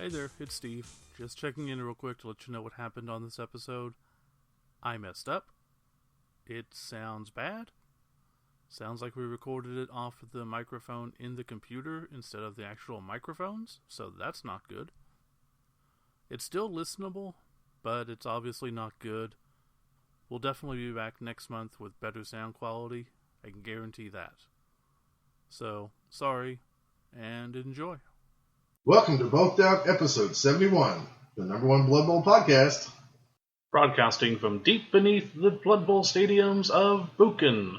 Hey there, it's Steve. Just checking in real quick to let you know what happened on this episode. I messed up. It sounds bad. Sounds like we recorded it off of the microphone in the computer instead of the actual microphones, so that's not good. It's still listenable, but it's obviously not good. We'll definitely be back next month with better sound quality. I can guarantee that. So, sorry, and enjoy. Welcome to Both Down, episode 71, the number one Blood Bowl podcast. Broadcasting from deep beneath the Blood Bowl stadiums of Buchan.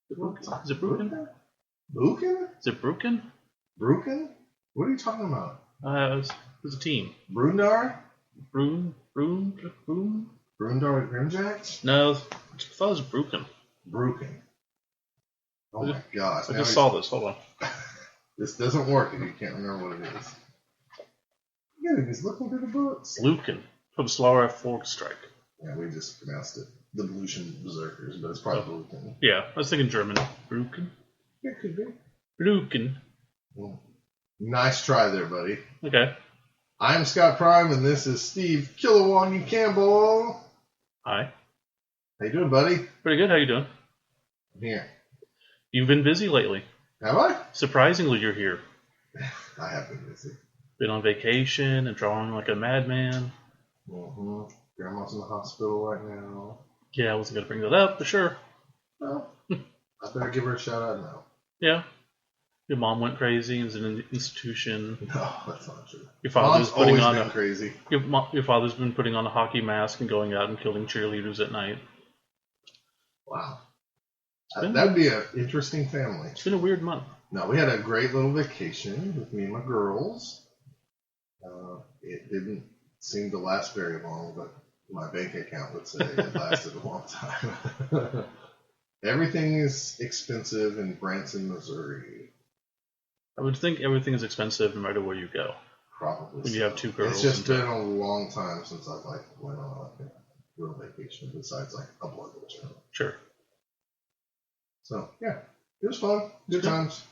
Is it Buchan? Buchan? Is it Buchan? Buchan? What are you talking about? It's a team. Brundar? Brundar Grimjacks? No, I thought it was Buchan. Buchan. Oh my gosh. I just saw this. Hold on. This doesn't work if you can't remember what it is. You gotta just look into the books. Lucan. From Slower Fork Strike. Yeah, we just pronounced it the Blution Berserkers, but it's probably Buchan. Yeah, I was thinking German. Buchan? It could be. Buchan. Well, nice try there, buddy. Okay. I'm Scott Prime, and this is Steve Kilowoggy Campbell. Hi. How you doing, buddy? Pretty good. How you doing? I'm here. You've been busy lately. Have I? Surprisingly, you're here. I have been busy. Been on vacation and drawing like a madman. Mm-hmm. Grandma's in the hospital right now. Yeah, I wasn't going to bring that up, but sure. Well, I better give her a shout out now. Yeah. Your mom went crazy and is in an institution. No, that's not true. Your father's always been crazy. Your father's been putting on a hockey mask and going out and killing cheerleaders at night. Wow. That would be an interesting family. It's been a weird month. No, we had a great little vacation with me and my girls. It didn't seem to last very long, but my bank account would say it lasted a long time. Everything is expensive in Branson, Missouri. I would think everything is expensive no matter where you go. Probably. When you have two girls. It's just been a long time since I've went on a real vacation besides a Blood Bowl trip. Sure. So yeah, it was fun. Good times.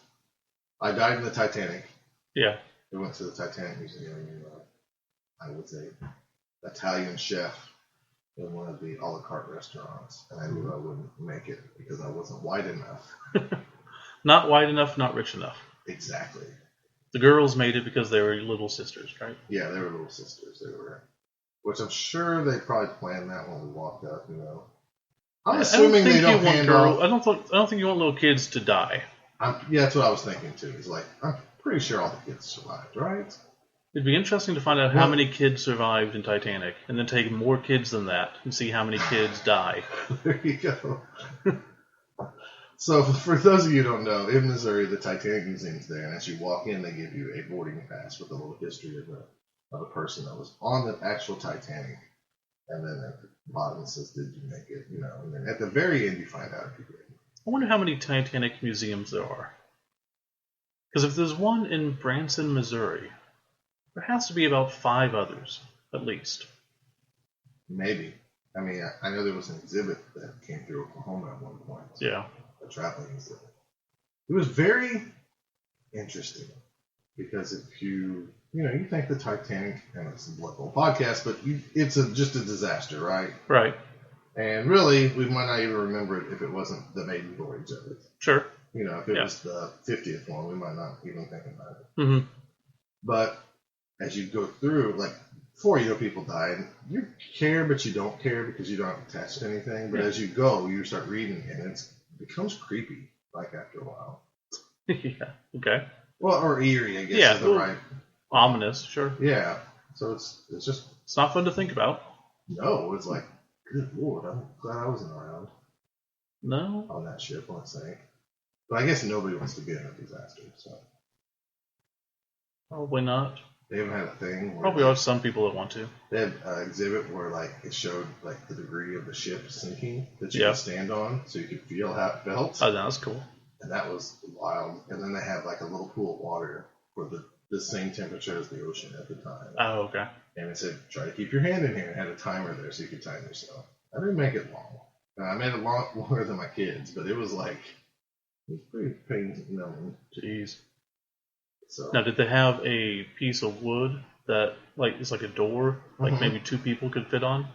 I died in the Titanic. Yeah. We went to the Titanic Museum. I was a Italian chef in one of the a la carte restaurants, and I knew I wouldn't make it because I wasn't white enough. Not white enough, not rich enough. Exactly. The girls made it because they were little sisters, right? Yeah, they were little sisters. They were, which I'm sure they probably planned that when we walked up. I'm assuming they don't hand off. I don't think you want little kids to die. Yeah, that's what I was thinking too. It's I'm pretty sure all the kids survived, right? It'd be interesting to find out how many kids survived in Titanic, and then take more kids than that and see how many kids die. There you go. So, for those of you who don't know, in Missouri, the Titanic Museum's there, and as you walk in, they give you a boarding pass with a little history of a person that was on the actual Titanic. And then at the bottom it says, "Did you make it?" And then at the very end, you find out if you did. I wonder how many Titanic museums there are. Because if there's one in Branson, Missouri, there has to be about 5 others, at least. Maybe. I mean, I know there was an exhibit that came through Oklahoma at one point. Yeah. A traveling exhibit. It was very interesting because if you think the Titanic, and it's a Blood Bowl podcast, but it's just a disaster, right? Right. And really, we might not even remember it if it wasn't the maiden voyage of it. Sure. If it was the 50th one, we might not even think about it. Mm-hmm. But as you go through, before people die, and you care, but you don't care because you don't attach to anything. But as you go, you start reading, and it becomes creepy, after a while. Yeah. Okay. Well, or eerie, I guess is the right. Ominous, sure. Yeah. So it's just. It's not fun to think about. No, it's good Lord, I'm glad I wasn't around. No. On that ship, let's say. But I guess nobody wants to be in a disaster, so. Probably not. They even had a thing. Probably are some people that want to. They had an exhibit where it showed the degree of the ship sinking that you could stand on, so you could feel how it felt. Oh, that was cool. And that was wild. And then they had a little pool of water for the same temperature as the ocean at the time. Oh, okay. And it said, try to keep your hand in here. It had a timer there so you could time yourself. I didn't make it long. I made it longer than my kids, but it was it was pretty pain numbing. Jeez. So now, did they have a piece of wood that like it's like a door, like maybe two people could fit on?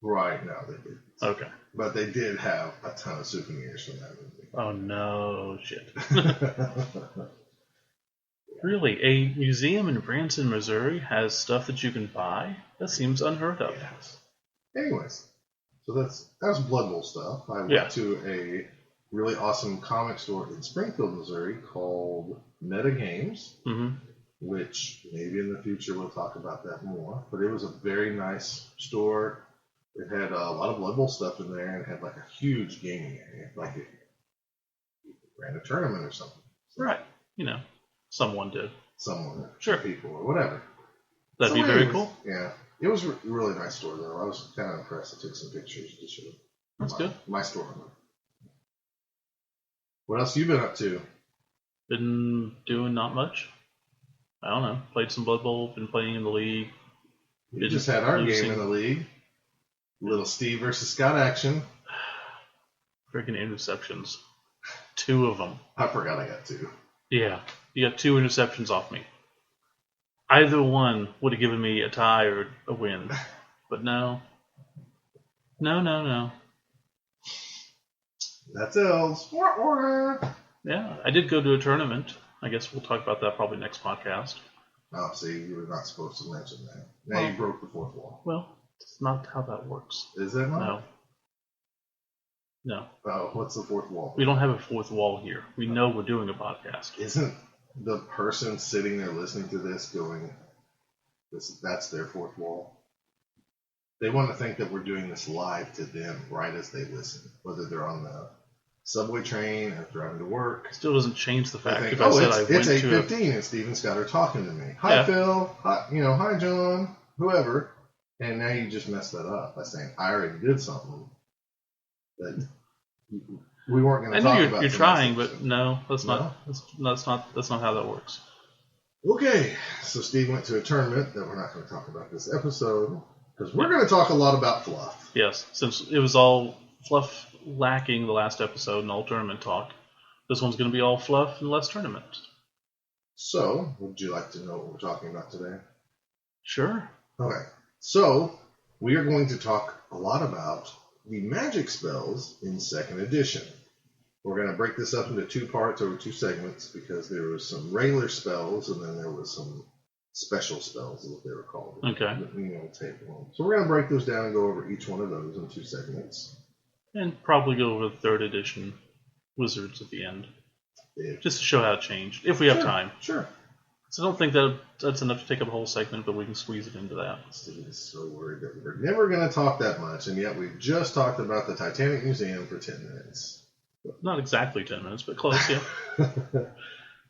Right, no, they didn't. Okay. But they did have a ton of souvenirs from that movie. Oh no, shit. Really? A museum in Branson, Missouri has stuff that you can buy? That seems unheard of. Yes. Anyways, so that was Blood Bowl stuff. I went to a really awesome comic store in Springfield, Missouri called Meta Games, which maybe in the future we'll talk about that more. But it was a very nice store. It had a lot of Blood Bowl stuff in there and had like a huge gaming area, like it ran a tournament or something. So right. You know, someone did. Someone, sure, people or whatever. That'd be very cool. Yeah, it was a really nice store though. I was kind of impressed. I took some pictures to show. That's good. My store. What else have you been up to? Been doing not much. I don't know. Played some Blood Bowl. Been playing in the league. We just had our game in the league. Little Steve versus Scott action. Freaking interceptions. 2 of them. I forgot I got 2. Yeah, you got 2 interceptions off me. Either one would have given me a tie or a win. But no. No. That's L's. Yeah, I did go to a tournament. I guess we'll talk about that probably next podcast. Oh, see, you were not supposed to mention that. Now you broke the 4th wall. Well, that's not how that works. Is that not? No. Oh, what's the 4th wall? We don't have a 4th wall here. We know we're doing a podcast. Isn't the person sitting there listening to this going, that's their 4th wall? They want to think that we're doing this live to them right as they listen, whether they're on the subway train or driving to work. Still doesn't change the fact that it's 8:15 and Steve and Scott are talking to me. Hi, Phil. Hi, John. Whoever. And now you just messed that up by saying I already did something that we weren't going to talk about. You're trying, but no, that's not how that works. Okay, so Steve went to a tournament that we're not going to talk about this episode because we're going to talk a lot about fluff. Yes, since it was all fluff lacking the last episode and all tournament talk, this one's going to be all fluff and less tournament. So, would you like to know what we're talking about today? Sure. Okay, so we are going to talk a lot about the magic spells in 2nd edition. We're going to break this up into 2 parts over 2 segments because there was some regular spells and then there was some special spells, is what they were called. Okay. So we're going to break those down and go over each one of those in 2 segments. And probably go over the 3rd edition wizards at the end. Just to show how it changed, if we have time. Sure. So I don't think that's enough to take up a whole segment, but we can squeeze it into that. Steve is so worried that we're never going to talk that much, and yet we've just talked about the Titanic Museum for 10 minutes. Not exactly 10 minutes, but close, yeah.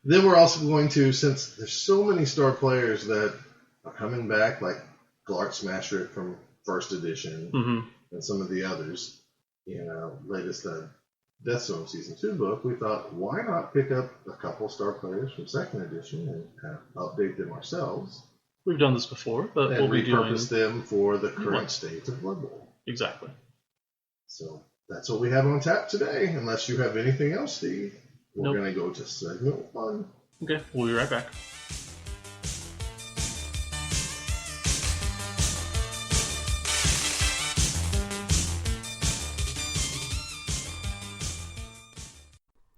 Then we're also going to, since there's so many star players that are coming back, like Glart Smasher from 1st edition, and some of the others, latest Death Zone Season 2 book, we thought, why not pick up a couple star players from 2nd edition and kind of update them ourselves? We've done this before, but we'll be repurpose them for the current state of Blood Bowl. Exactly. So that's what we have on tap today. Unless you have anything else, Steve, we're going to go to segment 1. Okay, we'll be right back.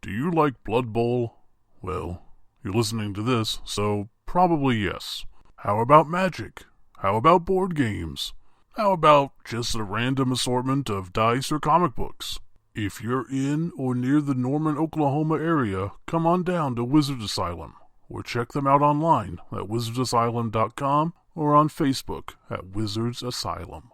Do you like Blood Bowl? Well, you're listening to this, so probably yes. How about magic? How about board games? How about just a random assortment of dice or comic books? If you're in or near the Norman, Oklahoma area, come on down to Wizard Asylum, or check them out online at wizardsasylum.com or on Facebook at Wizards Asylum.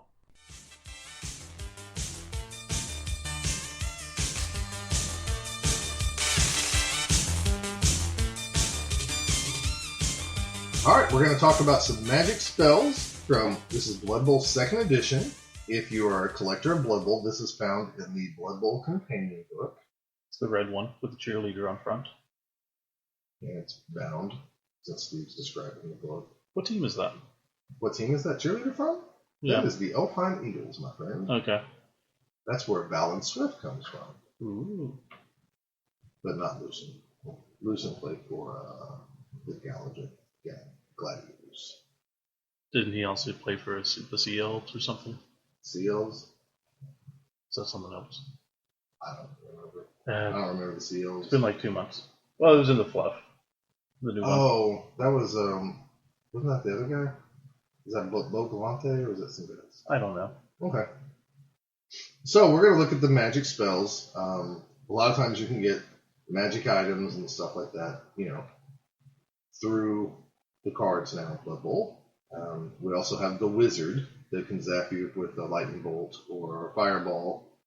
Alright, we're going to talk about some magic spells from, this is Blood Bowl 2nd edition. If you are a collector of Blood Bowl, this is found in the Blood Bowl companion book. It's the red one with the cheerleader on front. And it's bound, since Steve's describing the book. What team is that? What team is that cheerleader from? Yeah. That is the Alpine Eagles, my friend. Okay. That's where Valen Swift comes from. Ooh. But not Lucen. Lucen played for the Gladiators. Didn't he also play for the Sea Elves or something? Sea Elves? Is that something else? I don't remember. I don't remember the Sea Elves. It's been like 2 months. Well, it was in the fluff. The new one. Oh, that was, wasn't that the other guy? Is that Bo Galante or is that somebody else? I don't know. Okay. So we're going to look at the magic spells. A lot of times you can get magic items and stuff like that, through the cards now in Blood Bowl. We also have the wizard that can zap you with a lightning bolt or a fireball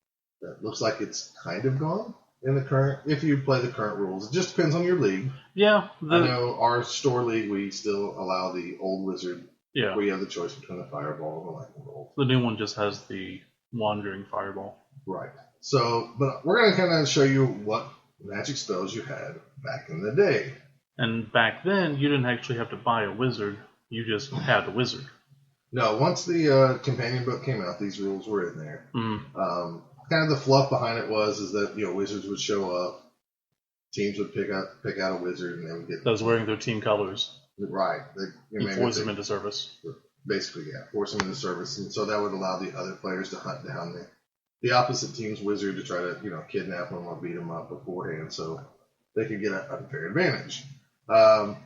that looks like it's kind of gone in the current, if you play the current rules. It just depends on your league. Yeah. I know our store league, we still allow the old wizard, yeah, where you have the choice between a fireball and a lightning bolt. The new one just has the wandering fireball. Right. So, but we're going to kind of show you what magic spells you had back in the day. And back then, you didn't actually have to buy a wizard. You just had a wizard. No, once the companion book came out, these rules were in there. Mm-hmm. Kind of the fluff behind it is that wizards would show up, teams would pick out a wizard, and they would get those wearing their team colors. Right. Force them into service. Basically, yeah, force them into service, and so that would allow the other players to hunt down the opposite team's wizard to try to kidnap them or beat them up beforehand, so they could get an unfair advantage. Then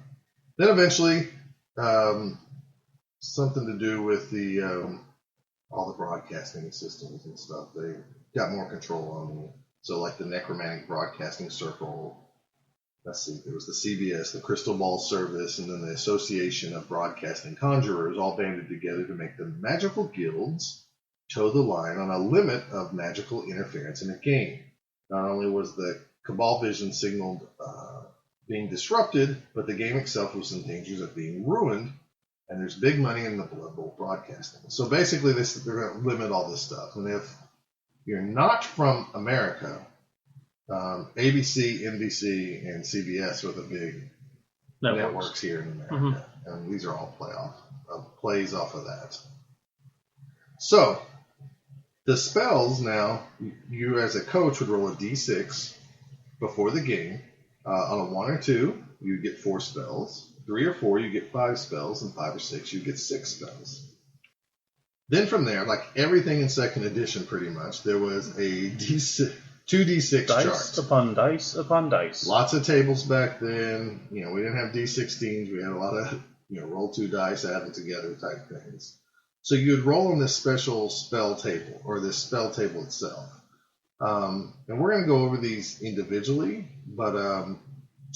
eventually, something to do with the all the broadcasting systems and stuff, they got more control on them. So like the Necromantic Broadcasting Circle, let's see, there was the CBS, the Crystal Ball Service, and then the Association of Broadcasting Conjurers all banded together to make the magical guilds toe the line on a limit of magical interference in a game. Not only was the Cabal Vision signaled being disrupted, but the game itself was in danger of being ruined, and there's big money in the Blood Bowl broadcasting. So basically, they're going to limit all this stuff. And if you're not from America, ABC, NBC, and CBS are the big networks here in America. Mm-hmm. And these are all plays off of that. So, the spells now, you as a coach would roll a d6 before the game. On a 1 or 2, you get 4 spells. 3 or 4, you get 5 spells. And 5 or 6, you get 6 spells. Then from there, like everything in 2nd edition pretty much, there was a 2d6 chart. Dice upon dice upon dice. Lots of tables back then. We didn't have d16s. We had a lot of, roll 2 dice, add them together type things. So you'd roll on this special spell table, or this spell table itself. And we're going to go over these individually, but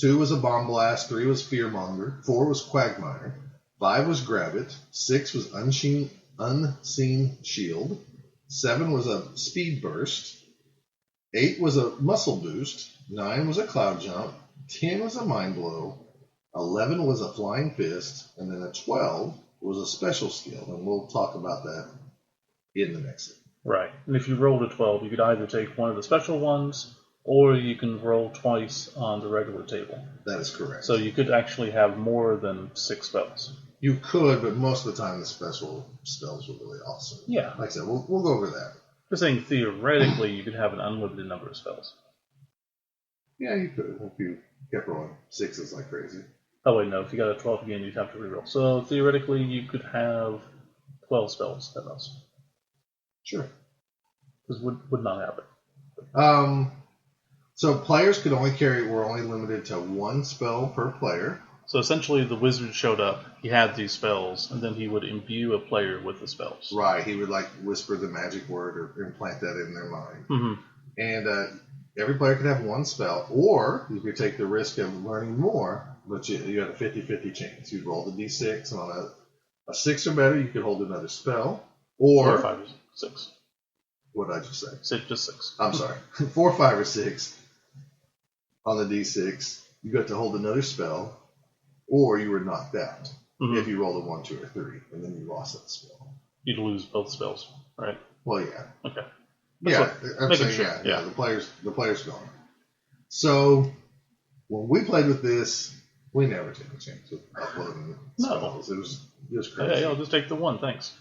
2 was a Bomb Blast, 3 was Fearmonger, 4 was Quagmire, 5 was Grab It, 6 was Unseen Shield, 7 was a Speed Burst, 8 was a Muscle Boost, 9 was a Cloud Jump, 10 was a Mind Blow, 11 was a Flying Fist, and then a 12 was a Special Skill, and we'll talk about that in the next thing. Right, and if you rolled a 12, you could either take one of the special ones, or you can roll twice on the regular table. That is correct. So you could actually have more than 6 spells. You could, but most of the time the special spells were really awesome. Yeah. Like I said, we'll go over that. Just saying, theoretically, you could have an unlimited number of spells. Yeah, you could, if you kept rolling 6s like crazy. Oh, wait, no. If you got a 12 again, you'd have to reroll. So, theoretically, you could have 12 spells at most. Sure. This would not happen. So, players were only limited to 1 spell per player. So, essentially, the wizard showed up, he had these spells, and then he would imbue a player with the spells. Right. He would, whisper the magic word or implant that in their mind. Mm-hmm. And every player could have 1 spell, or you could take the risk of learning more, but you had a 50-50 chance. You'd roll the d6, and on a 6 or better, you could hold another spell. Or 4, 5, or 6. What did I just say? Just 6. I'm sorry. 4, 5, or 6 on the d6, you got to hold another spell, or you were knocked out if you rolled a 1, 2, or 3, and then you lost that spell. You'd lose both spells, right? Well, yeah. Okay. I'm saying, sure. Yeah. The player's gone. So when we played with this, we never took a chance with uploading spells. It was crazy. Yeah, I'll just take the 1, thanks.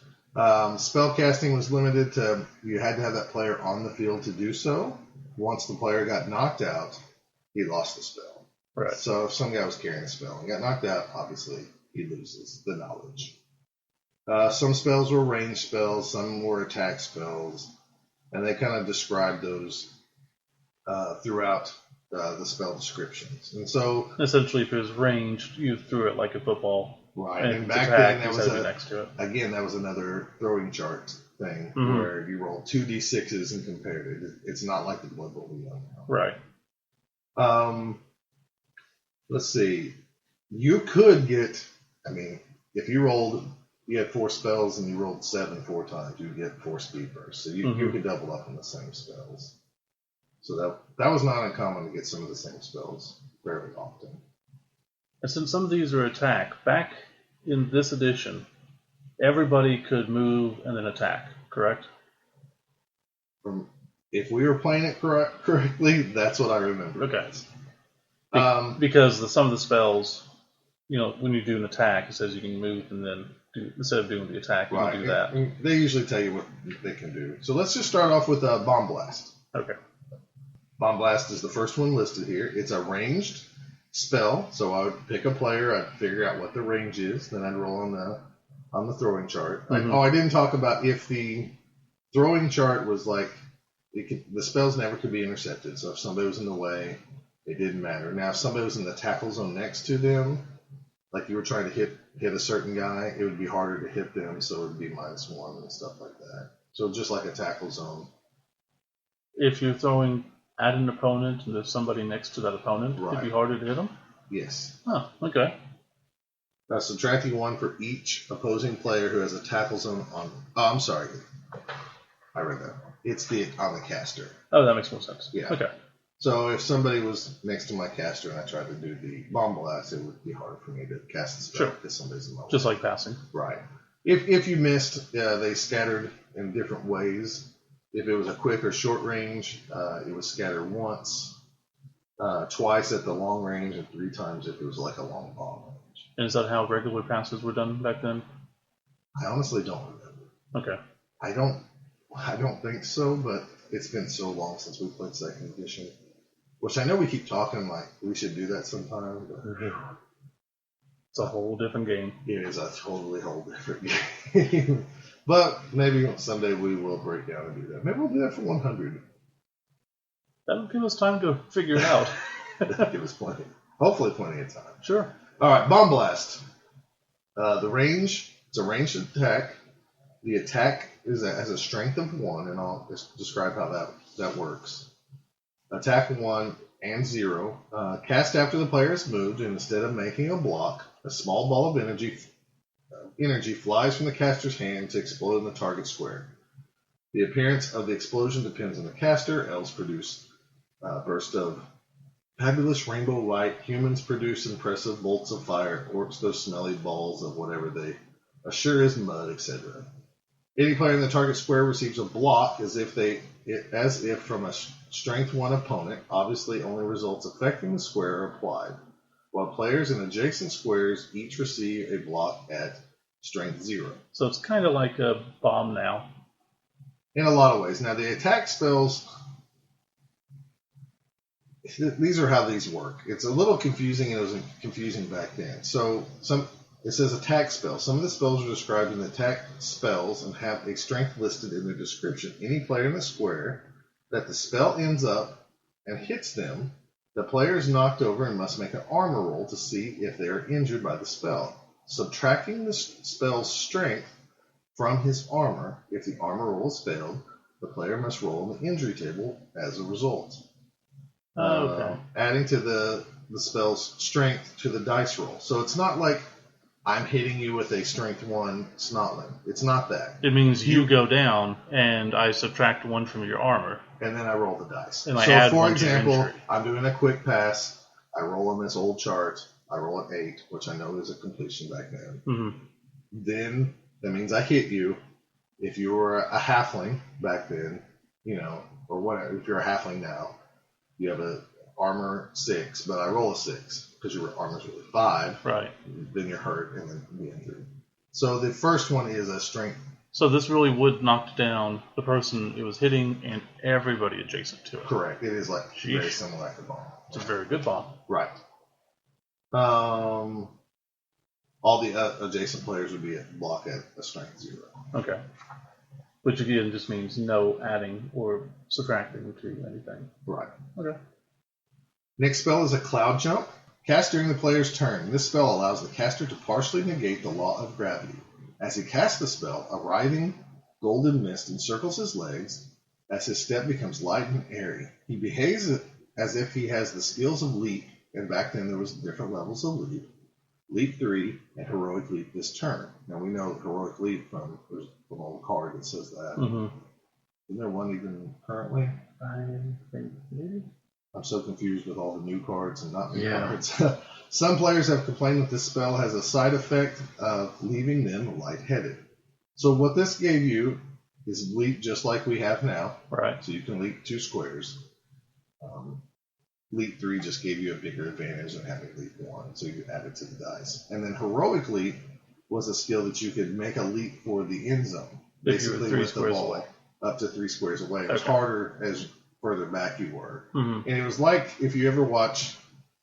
Spell casting was limited to, you had to have that player on the field to do so. Once the player got knocked out, he lost the spell. Right. So if some guy was carrying a spell and got knocked out, obviously he loses the knowledge. Some spells were range spells, some were attack spells, and they kind of described those throughout the spell descriptions. And so, essentially, if it was ranged, you threw it like a football. right. And back then that was next to it. Again, that was another throwing chart thing where you roll 2d6s and compared it. It's not like the Blood Bowl we know now. Right. Let's see. You could get, if you had 4 spells and you rolled 7 4 times, you'd get 4 speed bursts. So you could double up on the same spells. So that was not uncommon to get some of the same spells fairly often. And since some of these are attack, back in this edition, everybody could move and then attack, correct? If we were playing it correctly, that's what I remember. Okay. Because some of the spells, when you do an attack, it says you can move and then instead of doing the attack, you can do that. And they usually tell you what they can do. So let's just start off with Bomb Blast. Okay. Bomb Blast is the first one listed here. It's a ranged spell, so I would pick a player, I'd figure out what the range is, then I'd roll on the throwing chart. I didn't talk about if the throwing chart was like, the spells never could be intercepted, so if somebody was in the way, it didn't matter. Now, if somebody was in the tackle zone next to them, like you were trying to hit a certain guy, it would be harder to hit them, so it would be -1 and stuff like that. So just like a tackle zone. If you're throwing at an opponent and there's somebody next to that opponent, it'd be harder to hit them? Yes. Oh, okay. Subtracting 1 for each opposing player who has a tackle zone on... Oh, I'm sorry. I read that. It's on the caster. Oh, that makes more sense. Yeah. Okay. So if somebody was next to my caster and I tried to do the Bomb Blast, it would be harder for me to cast the spell because somebody's in my way. Just like passing. Right. If you missed, they scattered in different ways. If it was a quick or short range, it was scattered once, twice at the long range, and 3 times if it was like a long bomb range. And is that how regular passes were done back then? I honestly don't remember. Okay. I don't think so, but it's been so long since we played second edition. Which I know we keep talking like we should do that sometime, but it's a whole different game. It is a whole different game. But maybe someday we will break down and do that. Maybe we'll do that for 100. That'll give us time to figure it out. That'll give us hopefully plenty of time. Sure. All right, Bomb Blast. The range, it's a ranged attack. The attack has a strength of 1, and I'll just describe how that works. Attack 1 and 0. Cast after the player has moved, and instead of making a block, a small ball of energy flies from the caster's hand to explode in the target square. The appearance of the explosion depends on the caster. Elves produce a burst of fabulous rainbow light. Humans produce impressive bolts of fire. Orcs those smelly balls of whatever they assure is mud, etc. Any player in the target square receives a block as if from a strength 1 opponent. Obviously, only results affecting the square are applied, while players in adjacent squares each receive a block at strength 0. So it's kind of like a bomb now. In a lot of ways. Now, the attack spells, these are how these work. It's a little confusing, and it was confusing back then. So it says attack spells. Some of the spells are described in the attack spells and have a strength listed in their description. Any player in the square that the spell ends up and hits them, the player is knocked over and must make an armor roll to see if they are injured by the spell. Subtracting the spell's strength from his armor, if the armor roll is failed, the player must roll on the injury table as a result. Okay. Adding to the spell's strength to the dice roll. So it's not like I'm hitting you with a strength 1 snotling. It's not that. It means you go down, and I subtract 1 from your armor. And then I roll the dice. And I add for 1 to your example, injury. I'm doing a quick pass. I roll on this old chart. I roll an 8, which I know is a completion back then. Mm-hmm. Then that means I hit you. If you were a halfling back then, or whatever, if you're a halfling now, you have a armor 6, but I roll a 6 because your armor's really 5. Right. Then you're hurt and then be injured. So the first one is a strength. So this really would knock down the person it was hitting and everybody adjacent to it. Correct. It is very similar to bomb. It's a very good bomb. Right. All the adjacent players would be block at a strength 0. Okay. Which again just means no adding or subtracting to anything. Right. Okay. Next spell is a Cloud Jump. Cast during the player's turn. This spell allows the caster to partially negate the law of gravity. As he casts the spell, a writhing golden mist encircles his legs. As his step becomes light and airy, he behaves as if he has the skills of Leap, and back then there was different levels of Leap. Leap 3 and Heroic Leap this turn. Now we know Heroic Leap from there's an old card that says that. Mm-hmm. Isn't there one even currently? I think maybe. I'm so confused with all the new cards and not new cards. Some players have complained that this spell has a side effect of leaving them lightheaded. So what this gave you is leap just like we have now. Right. So you can leap 2 squares. Leap 3 just gave you a bigger advantage than having leap 1, so you add it to the dice. And then Heroic Leap was a skill that you could make a leap for the end zone, basically with the ball away. Up to 3 squares away. It was harder as further back you were. Mm-hmm. And it was like if you ever watch,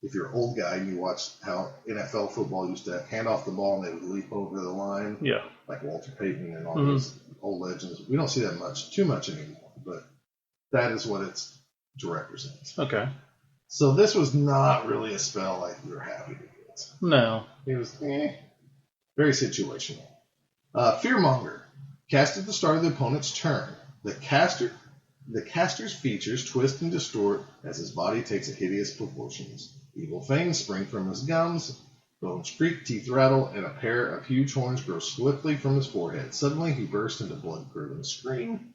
if you're an old guy and you watched how NFL football used to hand off the ball and they would leap over the line, like Walter Payton and all those old legends. We don't see that too much anymore, but that is what it's to represent. Okay. So this was not really a spell like we were happy to get. No. It was very situational. Fearmonger. Cast at the start of the opponent's turn. The caster's features twist and distort as his body takes a hideous proportions. Evil fangs spring from his gums, bones creak, teeth rattle, and a pair of huge horns grow swiftly from his forehead. Suddenly he bursts into blood-curdling scream,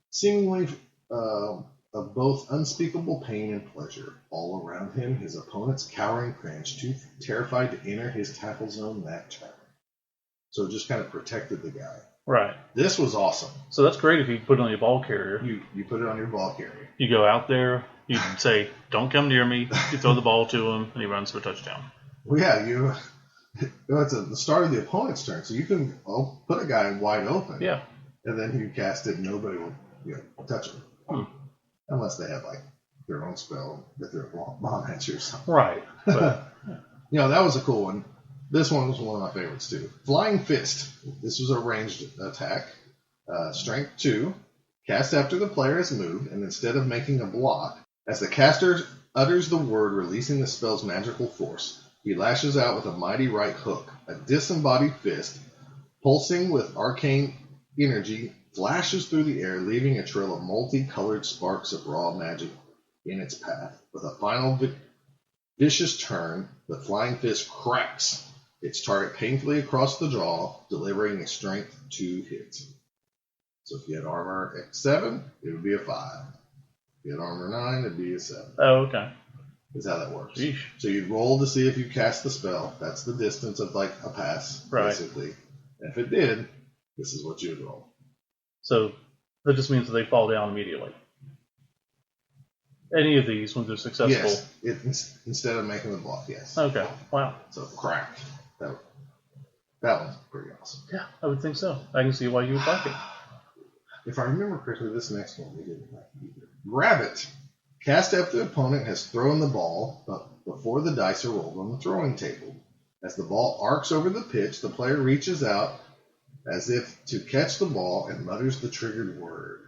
seemingly of both unspeakable pain and pleasure. All around him, his opponents cowering cringe, too terrified to enter his tackle zone that turn. So it just kind of protected the guy. Right. This was awesome. So that's great if you put it on your ball carrier. You put it on your ball carrier. You go out there, you say, don't come near me. You throw the ball to him, and he runs for a touchdown. Well, yeah, it's at the start of the opponent's turn, so you can put a guy wide open. Yeah. And then you cast it, and nobody will touch him. Unless they have, like, their own spell that they're bomb at you or something. Right. But, that was a cool one. This one was one of my favorites, too. Flying Fist. This was a ranged attack. Strength 2. Cast after the player has moved, and instead of making a block, as the caster utters the word releasing the spell's magical force, he lashes out with a mighty right hook. A disembodied fist, pulsing with arcane energy, flashes through the air, leaving a trail of multicolored sparks of raw magic in its path. With a final vicious turn, the flying fist cracks its target painfully across the jaw, delivering a strength 2 hit. So if you had armor at 7, it would be a 5. If you had armor 9, it'd be a 7. Oh, okay. Is how that works. Sheesh. So you'd roll to see if you cast the spell. That's the distance of like a pass, basically. And if it did, this is what you would roll. So that just means that they fall down immediately. Any of these, when they're successful? Yes. Instead of making the block, yes. Okay. Wow. So crack. That one's pretty awesome. Yeah, I would think so. I can see why you would like it. If I remember correctly, this next one we didn't like either. Grab it. Cast after the opponent has thrown the ball, but before the dice are rolled on the throwing table. As the ball arcs over the pitch, the player reaches out as if to catch the ball and mutters the triggered word.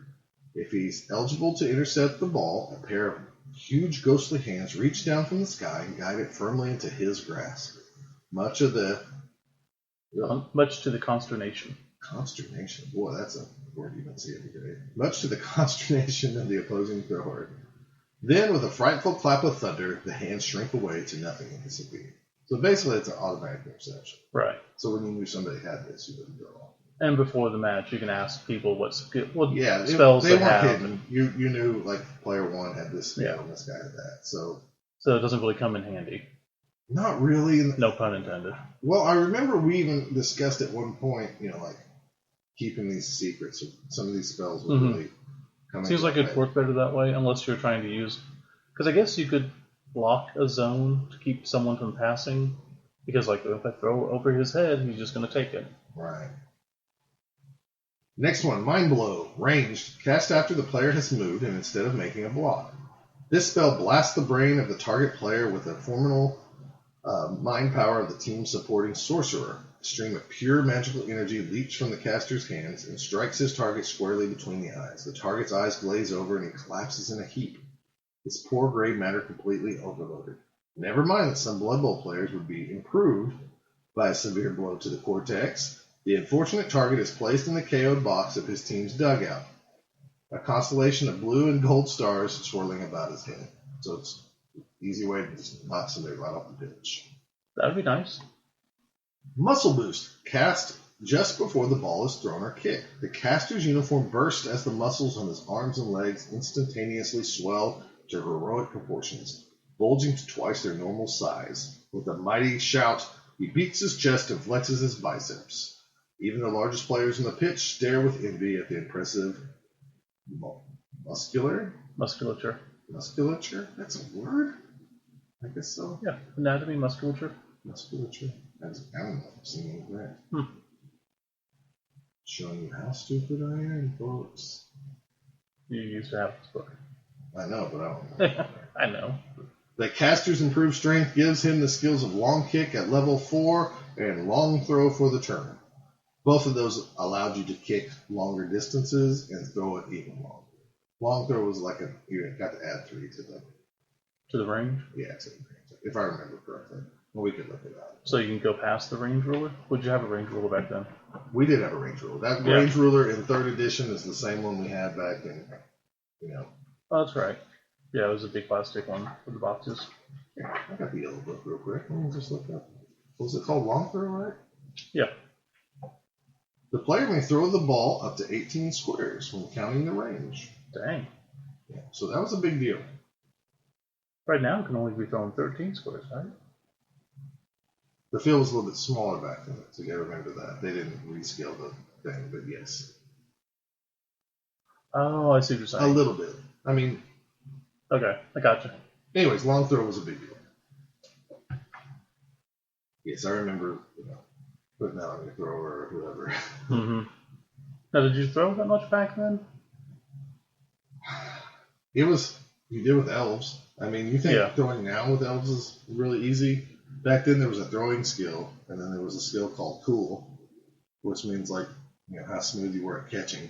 If he's eligible to intercept the ball, a pair of huge ghostly hands reach down from the sky and guide it firmly into his grasp. Much to the consternation. Consternation. Boy, that's a word you don't see every day. Much to the consternation of the opposing thrower. Then, with a frightful clap of thunder, the hands shrink away to nothing and disappear. So basically, it's an automatic interception. Right. So when you knew somebody had this, you wouldn't go off. And before the match, you can ask people what spells they weren't have. hidden. You knew, like, player 1 had this skill and this guy had that. So it doesn't really come in handy. Not really. No pun intended. Well, I remember we even discussed at one point, like, keeping these secrets. Some of these spells would really come in. Seems like it'd work better that way, unless you're trying to use... Because I guess you could block a zone to keep someone from passing. Because, like, if I throw over his head, he's just going to take it. Right. Next one, Mind Blow. Ranged. Cast after the player has moved and instead of making a block. This spell blasts the brain of the target player with a Mind power of the team supporting sorcerer. A stream of pure magical energy leaps from the caster's hands and strikes his target squarely between the eyes. The target's eyes glaze over and he collapses in a heap. His poor gray matter completely overloaded. Never mind that some Blood Bowl players would be improved by a severe blow to the cortex. The unfortunate target is placed in the KO'd box of his team's dugout. A constellation of blue and gold stars swirling about his head. So it's an easy way to just knock somebody right off the pitch. That would be nice. Muscle boost. Cast just before the ball is thrown or kicked. The caster's uniform bursts as the muscles on his arms and legs instantaneously swell to heroic proportions, bulging to twice their normal size. With a mighty shout, he beats his chest and flexes his biceps. Even the largest players on the pitch stare with envy at the impressive musculature. That's a word? I guess so. Yeah, anatomy, musculature. Musculature. I don't know if I've seen any of that. Showing you how stupid I am, folks. You used to have this book. I know, but I don't know. I know. The caster's improved strength gives him the skills of long kick at level 4 and long throw for the turn. Both of those allowed you to kick longer distances and throw it even longer. Long throw was like you got to add 3 to the range? Yeah, to the range, if I remember correctly. Well, we could look it up. So you can go past the range ruler? Would you have a range ruler back then? We did have a range ruler. That range ruler in 3rd edition is the same one we had back in, Oh, that's right. Yeah, it was a big plastic one with the boxes. Yeah, I got the yellow book real quick. Let me just look up. Was it called long throw, right? Yeah. The player may throw the ball up to 18 squares when counting the range. Dang. Yeah, so that was a big deal. Right now it can only be thrown 13 squares, right? The field was a little bit smaller back then, so you gotta remember that. They didn't rescale the thing, but yes. Oh, I see what you're saying. A little bit. I mean... Okay, I gotcha. Anyways, long throw was a big deal. Yes, I remember, putting that on your thrower or whoever. Mm-hmm. Now, did you throw that much back then? You did with elves. I mean, you think throwing now with elves is really easy? Back then there was a throwing skill, and then there was a skill called cool, which means how smooth you were at catching.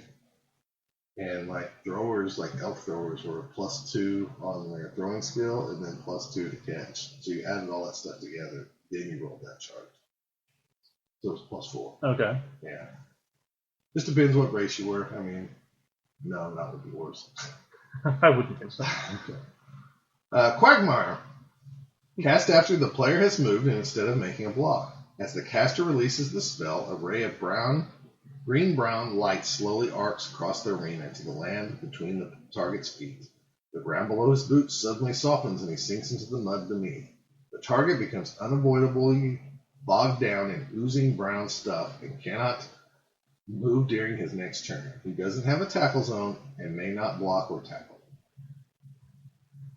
And throwers, elf throwers, were +2 on their throwing skill, and then +2 to catch. So you added all that stuff together, then you rolled that charge. So it was +4. Okay. Yeah. Just depends what race you were. I mean, no, not with yours. I wouldn't think so. Okay. Quagmire. Cast after the player has moved and instead of making a block. As the caster releases the spell, a ray of green-brown light slowly arcs across the arena to the land between the target's feet. The ground below his boots suddenly softens and he sinks into the mud beneath. The target becomes unavoidably bogged down in oozing brown stuff and cannot move during his next turn. He doesn't have a tackle zone and may not block or tackle.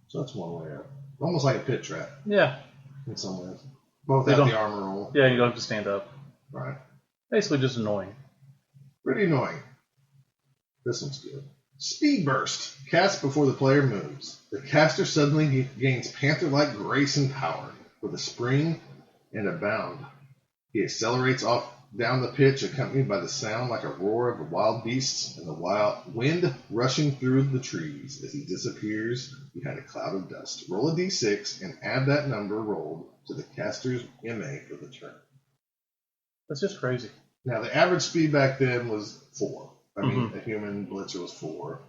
So that's one way out. Almost like a pit trap. Yeah. In some ways. Both have the armor roll. Yeah, you don't have to stand up. Right. Basically just annoying. Pretty annoying. This one's good. Speed Burst. Cast before the player moves. The caster suddenly gains panther-like grace and power. With a spring and a bound, he accelerates off down the pitch, accompanied by the sound like a roar of wild beasts and the wild wind rushing through the trees as he disappears behind a cloud of dust. Roll a d6 and add that number rolled to the caster's MA for the turn. That's just crazy. Now, the average speed back then was 4. I mean, a human blitzer was 4.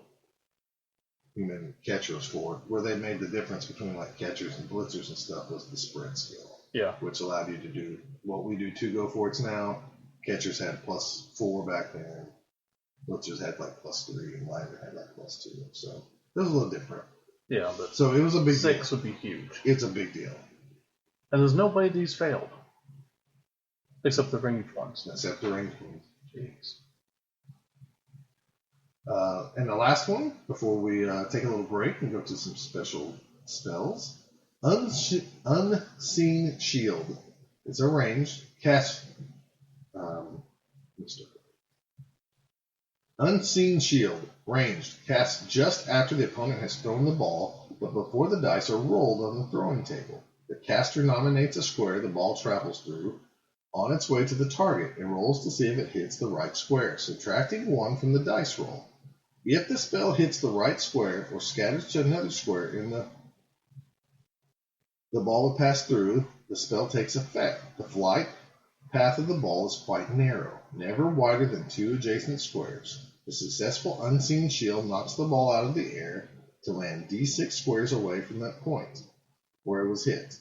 Human catcher was 4. Where they made the difference between catchers and blitzers and stuff was the sprint skill. Yeah. Which allowed you to do what we do 2 go for it's now. Catchers had +4 back then. Blitzers had +3 and linemen had +2. So it was a little different. Yeah, but so it was a big 6 deal. Would be huge. It's a big deal. And there's no way these failed. Except the ranged ones. Except the ranged ones. Jeez. And the last one, before we take a little break and go to some special spells. Unseen Shield. It's a ranged cast. Unseen Shield. Ranged. Cast just after the opponent has thrown the ball, but before the dice are rolled on the throwing table. The caster nominates a square the ball travels through on its way to the target and rolls to see if it hits the right square, subtracting 1 from the dice roll. If the spell hits the right square or scatters to another square in the ball will pass through, the spell takes effect. The flight path of the ball is quite narrow, never wider than 2 adjacent squares. The successful unseen shield knocks the ball out of the air to land d6 squares away from that point where it was hit.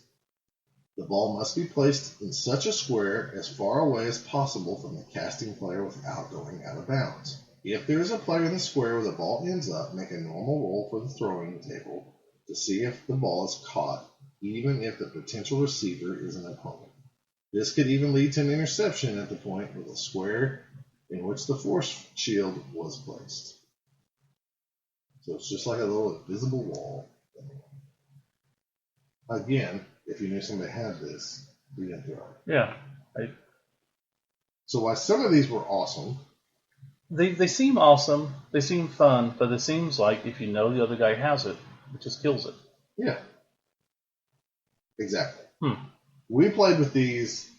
The ball must be placed in such a square as far away as possible from the casting player without going out of bounds. If there is a player in the square where the ball ends up, make a normal roll for the throwing table to see if the ball is caught, even if the potential receiver is an opponent. This could even lead to an interception at the point with a square in which the force shield was placed. So it's just like a little invisible wall. Again, if you knew somebody had this, you didn't throw it. Yeah. So while some of these were awesome, They seem awesome, they seem fun, but it seems like if you know the other guy has it, it just kills it. yeah, exactly. We played with these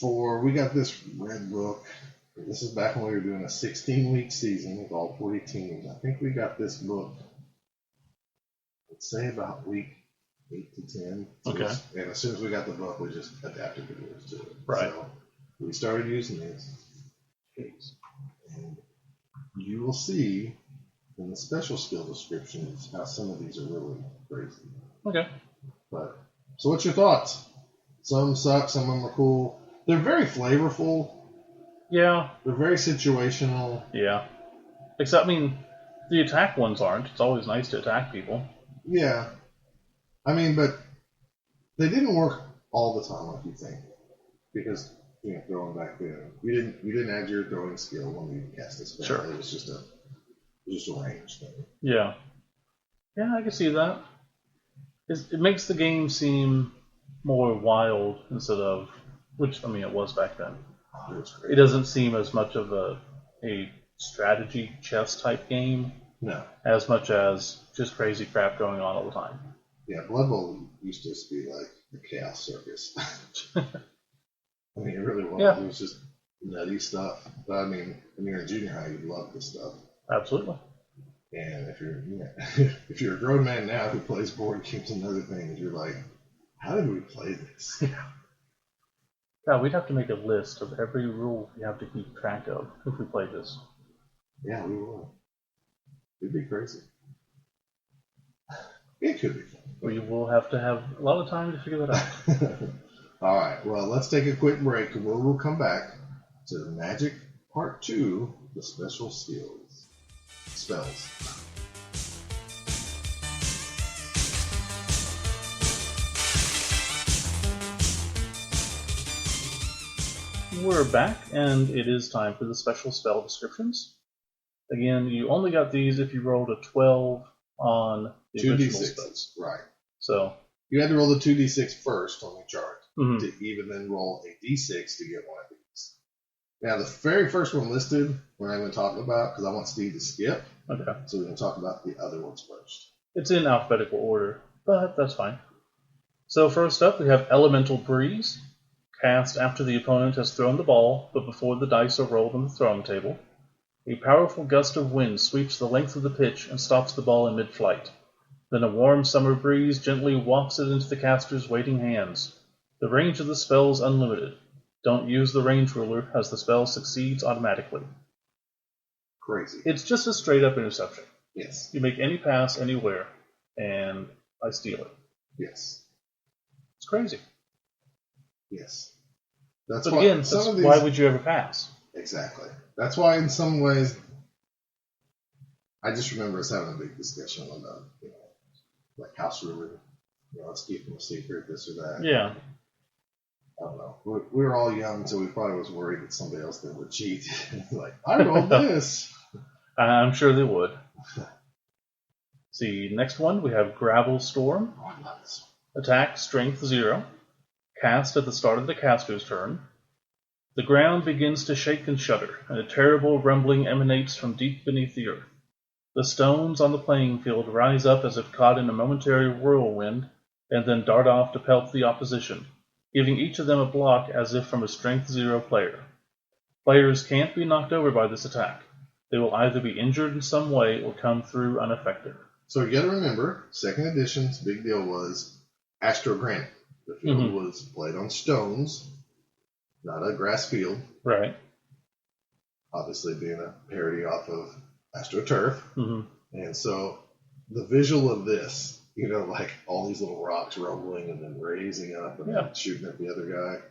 we got this red book. This is back when we were doing a 16-week season with all 40 teams. I think we got this book, let's say about week 8 to 10. Okay. And as soon as we got the book, we just adapted the rules to it. Right. So we started using these. And you will see in the special skill descriptions how some of these are really crazy. Okay. But so what's your thoughts? Some suck, some of them are cool. They're very flavorful. Yeah. They're very situational. Yeah. Except, I mean, the attack ones aren't. It's always nice to attack people. Yeah. I mean, but they didn't work all the time like you think. Because, throwing back then, you didn't add your throwing skill when you cast a spell. Sure. It was just a range thing. Yeah. Yeah, I can see that. It makes the game seem more wild instead of, which, I mean, it was back then. Oh, it was great. It doesn't seem as much of a strategy chess type game. No. As much as just crazy crap going on all the time. Yeah, Blood Bowl used to just be like the chaos circus. I mean, it really was. Yeah. It was just nutty stuff. But I mean, when you're in junior high, you love this stuff. Absolutely. And if you're a grown man now who plays board games and other things, you're like, how did we play this? Yeah, we'd have to make a list of every rule we have to keep track of if we play this. Yeah, we would. It'd be crazy. It could be fun. We will have to have a lot of time to figure that out. All right, well, let's take a quick break and we'll come back to the Magic Part 2, the special spells. We're back, and it is time for the special spell descriptions. Again, you only got these if you rolled a 12 on the original 2d6. spells. Right. So You had to roll the 2d6 first on the chart mhm. to even then roll a d6 to get one of these. Now, the very first one listed, we're not going to talk about because I want Steve to skip. Okay. So we're going to talk about the other ones first. It's in alphabetical order, but that's fine. So first up, we have Elemental Breeze. Cast after the opponent has thrown the ball, but before the dice are rolled on the throwing table. A powerful gust of wind sweeps the length of the pitch and stops the ball in mid-flight. Then a warm summer breeze gently wafts it into the caster's waiting hands. The range of the spell is unlimited. Don't use the range ruler, as the spell succeeds automatically. Crazy. It's just a straight-up interception. Yes. You make any pass anywhere, and I steal it. Yes. It's crazy. Yes. That's But why, again, why would you ever pass? Exactly. That's why in some ways, I just remember us having a big discussion about, like house ruler. Let's keep them a secret, this or that. Yeah. I don't know. We were all young, so we probably was worried that somebody else would cheat. Like, I rolled this. I'm sure they would. See, next one, we have Gravel Storm. Oh, I love this Attack, Strength 0. Cast at the start of the caster's turn. The ground begins to shake and shudder, and a terrible rumbling emanates from deep beneath the earth. The stones on the playing field rise up as if caught in a momentary whirlwind, and then dart off to pelt the opposition, giving each of them a block as if from a Strength 0 player. Players can't be knocked over by this attack. They will either be injured in some way or come through unaffected. So you got to remember, second edition's big deal was Astro Granite. The field was played on stones, not a grass field. Right. Obviously being a parody off of AstroTurf. Mm-hmm. And so the visual of this, like all these little rocks rumbling and then raising up and then shooting at the other guy.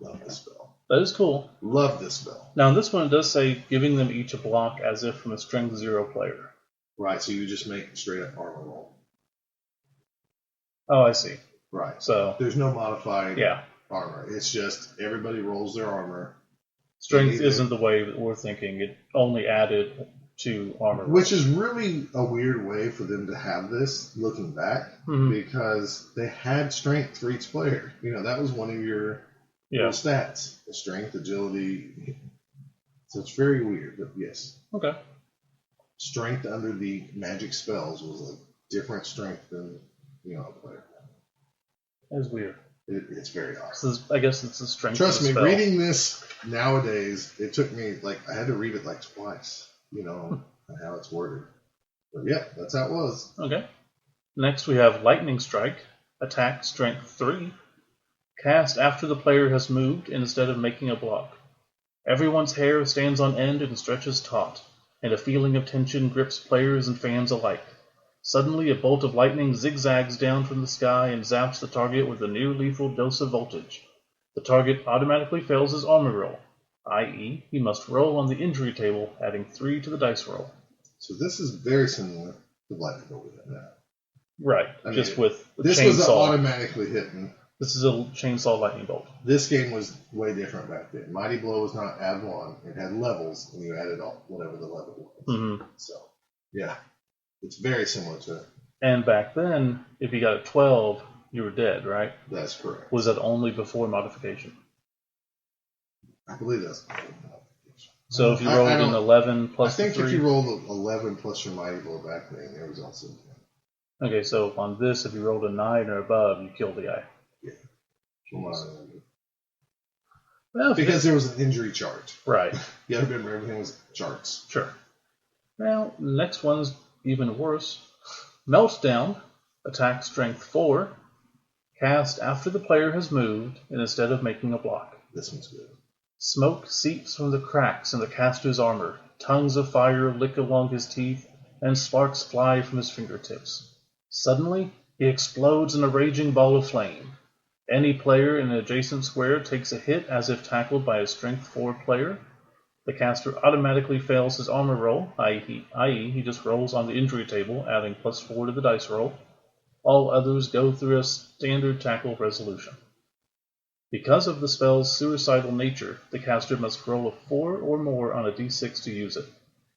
Love this spell. That is cool. Love this spell. Now, in this one, it does say giving them each a block as if from a Strength 0 player. Right, so you just make straight up armor roll. Oh, I see. Right. So there's no modified armor. It's just everybody rolls their armor. Strength isn't the way that we're thinking. It only added to armor. Which is really a weird way for them to have this, looking back, because they had strength for each player. That was one of your stats. The strength, agility. So it's very weird, but yes. Okay. Strength under the magic spells was a different strength than, a player. That is weird. It's very awesome. I guess it's the strength Trust of the me, spell. reading this nowadays, it took me, I had to read it twice, and how it's worded. But yeah, that's how it was. Okay. Next we have Lightning Strike, attack strength 3, cast after the player has moved instead of making a block. Everyone's hair stands on end and stretches taut, and a feeling of tension grips players and fans alike. Suddenly, a bolt of lightning zigzags down from the sky and zaps the target with a new lethal dose of voltage. The target automatically fails his armor roll, i.e., he must roll on the injury table, adding 3 to the dice roll. So this is very similar to Lightning Bolt we have now. Right, with the this chainsaw. Was automatically hitting. This is a chainsaw lightning bolt. This game was way different back then. Mighty Blow was not add 1. It had levels, and you added whatever the level was. Mm-hmm. So, yeah. It's very similar to it. And back then, if you got a 12, you were dead, right? That's correct. Was that only before modification? I believe that's before modification. So if you rolled an 11 plus 3... I think if you rolled 11 plus your Mighty Blow back then, there was also 10. Okay, so on this, if you rolled a 9 or above, you killed the guy. Yeah. From what I remember. Well, because there was an injury chart. Right. You had to remember everything was charts. Sure. Well, next one's even worse. Meltdown, attack strength 4, cast after the player has moved and instead of making a block. This one's good. Smoke seeps from the cracks in the caster's armor, tongues of fire lick along his teeth, and sparks fly from his fingertips. Suddenly, he explodes in a raging ball of flame. Any player in an adjacent square takes a hit as if tackled by a strength 4 player. The caster automatically fails his armor roll, i.e. he just rolls on the injury table, adding +4 to the dice roll. All others go through a standard tackle resolution. Because of the spell's suicidal nature, the caster must roll a 4 or more on a d6 to use it.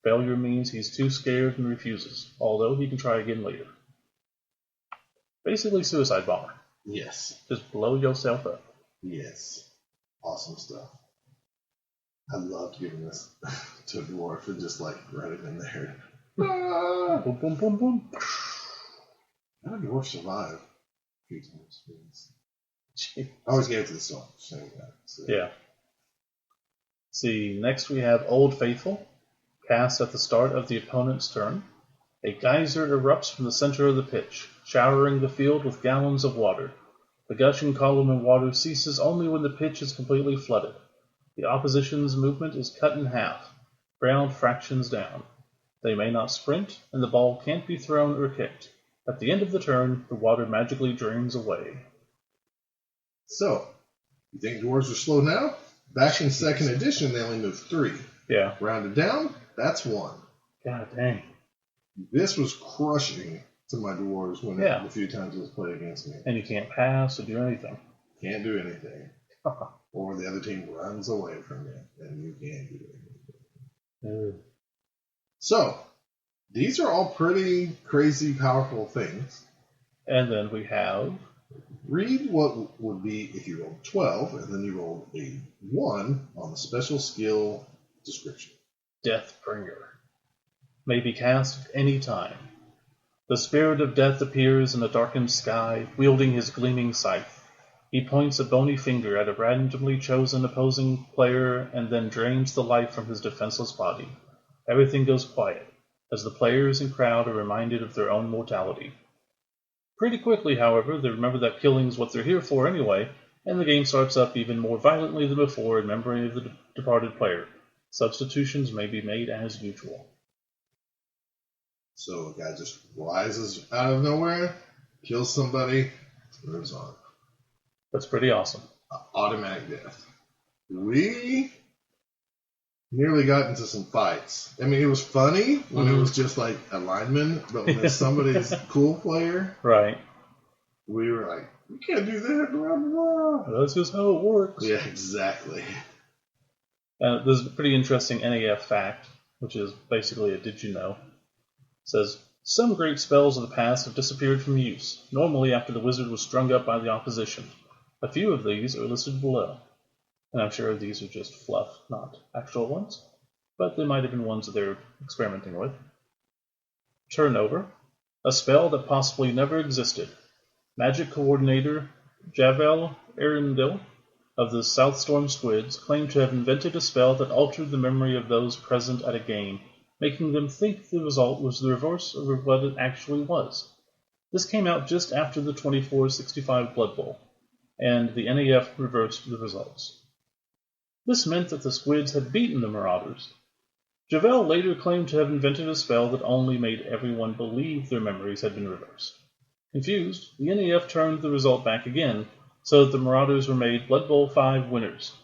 Failure means he's too scared and refuses, although he can try again later. Basically suicide bomber. Yes. Just blow yourself up. Yes. Awesome stuff. I loved giving this to a dwarf and just write it in there. Ah! Boom, boom, boom, boom. How did dwarf survive? A few times. I always gave it to the sword. So. Yeah. See, next we have Old Faithful, cast at the start of the opponent's turn. A geyser erupts from the center of the pitch, showering the field with gallons of water. The gushing column of water ceases only when the pitch is completely flooded. The opposition's movement is cut in half, round fractions down. They may not sprint, and the ball can't be thrown or kicked. At the end of the turn, the water magically drains away. So, you think dwarves are slow now? Back in second edition, they only moved 3. Yeah. Rounded down, that's 1. God dang. This was crushing to my dwarves when the few times it was played against me. And you can't pass or do anything. Can't do anything. Or the other team runs away from you, and you can't do anything. So, these are all pretty crazy, powerful things. And then we have... Read what would be if you rolled 12, and then you rolled a 1 on the special skill description. Deathbringer. May be cast at any time. The spirit of death appears in a darkened sky, wielding his gleaming scythe. He points a bony finger at a randomly chosen opposing player and then drains the life from his defenseless body. Everything goes quiet, as the players and crowd are reminded of their own mortality. Pretty quickly, however, they remember that killing's what they're here for anyway, and the game starts up even more violently than before in memory of the departed player. Substitutions may be made as usual. So a guy just rises out of nowhere, kills somebody, moves on. That's pretty awesome. Automatic death. We nearly got into some fights. I mean, it was funny when it was just like a lineman, but when it's somebody's cool player, right? We were like, you can't do that, blah, blah, blah. That's just how it works. Yeah, exactly. There's a pretty interesting NAF fact, which is basically a did you know. It says, some great spells of the past have disappeared from use, normally after the wizard was strung up by the opposition. A few of these are listed below. And I'm sure these are just fluff, not actual ones. But they might have been ones that they're experimenting with. Turnover. A spell that possibly never existed. Magic coordinator Javel Arundel of the Southstorm Squids claimed to have invented a spell that altered the memory of those present at a game, making them think the result was the reverse of what it actually was. This came out just after the 24-65 Blood Bowl, and the NAF reversed the results. This meant that the Squids had beaten the Marauders. Javel later claimed to have invented a spell that only made everyone believe their memories had been reversed. Confused, the NAF turned the result back again, so that the Marauders were made Blood Bowl 5 winners.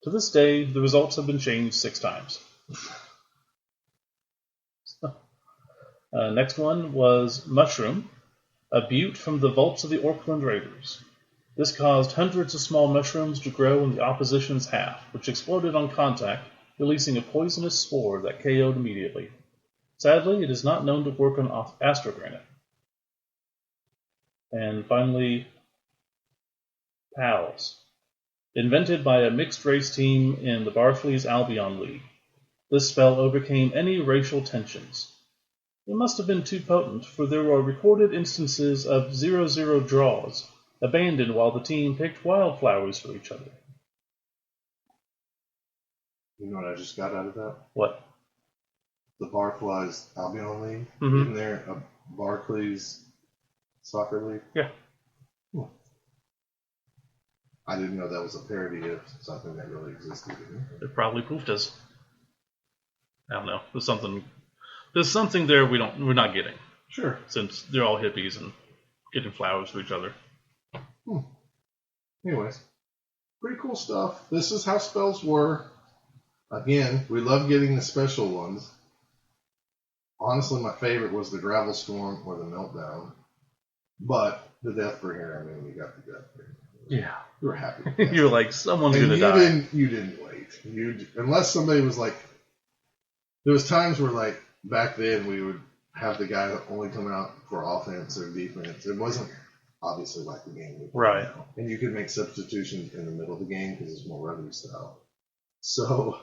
To this day, the results have been changed 6 times. Next one was Mushroom, a butte from the vaults of the Orkland Raiders. This caused hundreds of small mushrooms to grow in the opposition's half, which exploded on contact, releasing a poisonous spore that KO'd immediately. Sadly, it is not known to work on astrogranite. And finally, Pals, invented by a mixed-race team in the Barfleys Albion League. This spell overcame any racial tensions. It must have been too potent, for there were recorded instances of 0-0 draws, abandoned while the team picked wildflowers for each other. You know what I just got out of that? What? The Barflies Albion League. Mm-hmm. Isn't there a Barclays soccer league? Yeah. I didn't know that was a parody of something that really existed. It probably poofed us. I don't know. There's something there we're not getting. Sure. Since they're all hippies and getting flowers for each other. Anyways, pretty cool stuff. This is how spells were. Again, we love getting the special ones. Honestly, my favorite was the Gravel Storm or the Meltdown. But the Deathbringer, I mean, we got the Deathbringer. Yeah. You were happy with that. You're like, someone's going to die. You didn't wait. Unless somebody was like, there was times where like, back then we would have the guy only come out for offense or defense. It wasn't obviously like the game we play right now. And you could make substitutions in the middle of the game because it's more rugby style. So,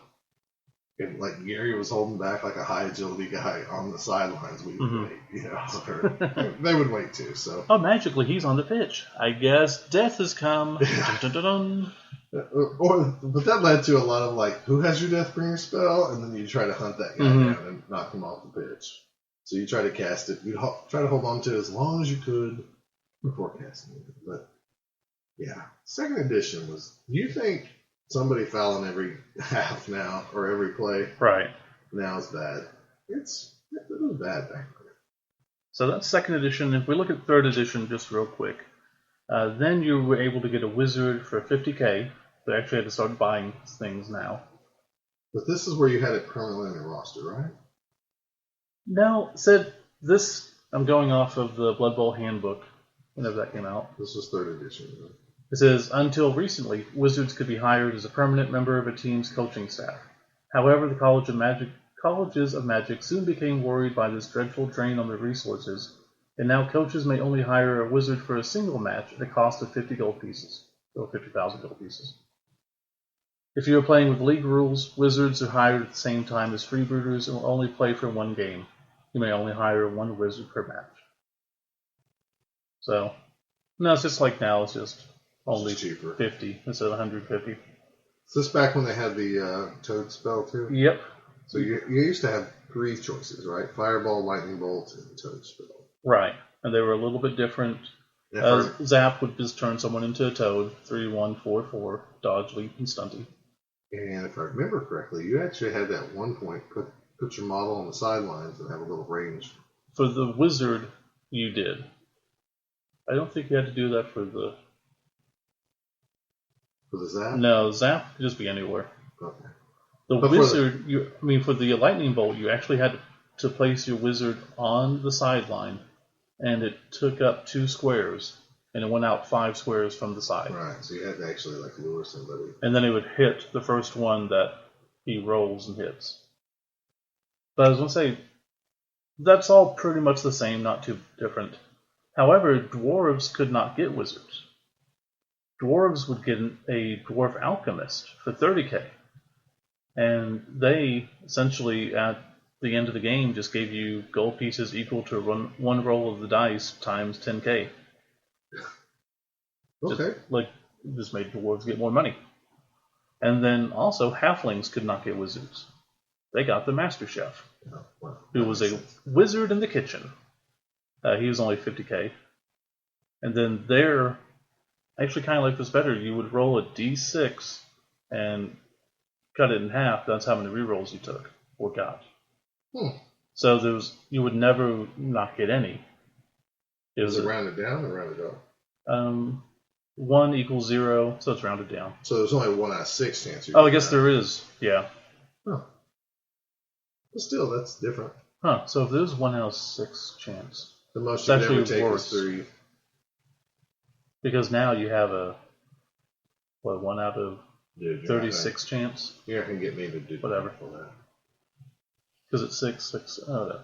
if like Gary was holding back like a high agility guy on the sidelines, we would wait. You know, or they would wait too. So, oh, magically he's on the pitch. I guess death has come. Dun, dun, dun, dun. But that led to a lot of like, who has your Deathbringer spell? And then you try to hunt that guy down and knock him off the pitch. So you try to cast it. You try to hold on to it as long as you could before casting it. But yeah, second edition was. You think somebody fouling every half now or every play? Right. Now is bad. It was bad back then. So that's second edition. If we look at third edition, just real quick, then you were able to get a wizard for $50,000. They actually had to start buying things now. But this is where you had it permanently on your roster, right? No, said this. I'm going off of the Blood Bowl handbook. Whenever that came out. This was third edition. Right? It says, until recently, wizards could be hired as a permanent member of a team's coaching staff. However, the colleges of magic soon became worried by this dreadful drain on their resources, and now coaches may only hire a wizard for a single match at a cost of 50 gold pieces, or 50,000 gold pieces. If you are playing with league rules, wizards are hired at the same time as freebooters and will only play for one game. You may only hire one wizard per match. So, no, it's just like now. It's just only cheaper. 50 instead of 150. Is this back when they had the toad spell too? Yep. So you used to have 3 choices, right? Fireball, lightning bolt, and toad spell. Right, and they were a little bit different. Zap would just turn someone into a toad. 3-1-4-4, dodge, leap, and stunty. And if I remember correctly, you actually had at one point put your model on the sidelines and have a little range. For the wizard, you did. I don't think you had to do that for the... For the zap? No, zap could just be anywhere. Okay. The wizard, for the lightning bolt, you actually had to place your wizard on the sideline, and it took up 2 squares, and it went out 5 squares from the side. Right, so you had to actually like lure somebody. And then it would hit the first one that he rolls and hits. But I was going to say, that's all pretty much the same, not too different. However, dwarves could not get wizards. Dwarves would get a dwarf alchemist for 30k. And they, essentially, at the end of the game, just gave you gold pieces equal to one roll of the dice times 10k. Okay. Just made dwarves get more money. And then also, halflings could not get wizards. They got the master chef, who was a wizard in the kitchen. He was only 50k. And then there, I actually kind of like this better. You would roll a d6 and cut it in half. That's how many rerolls you took or got. So you would never not get any. Is it rounded down or rounded up? 1 equals 0, so it's rounded down. So there's only 1 out of 6 chance. I guess there is. Yeah. Huh. But still, that's different. Huh. So if there's 1 out of 6 chance, the most you could ever take is 3. Because now you have a 1 out of 36 chance. You're not gonna get me to do whatever for that. Because it's 6. Oh, no.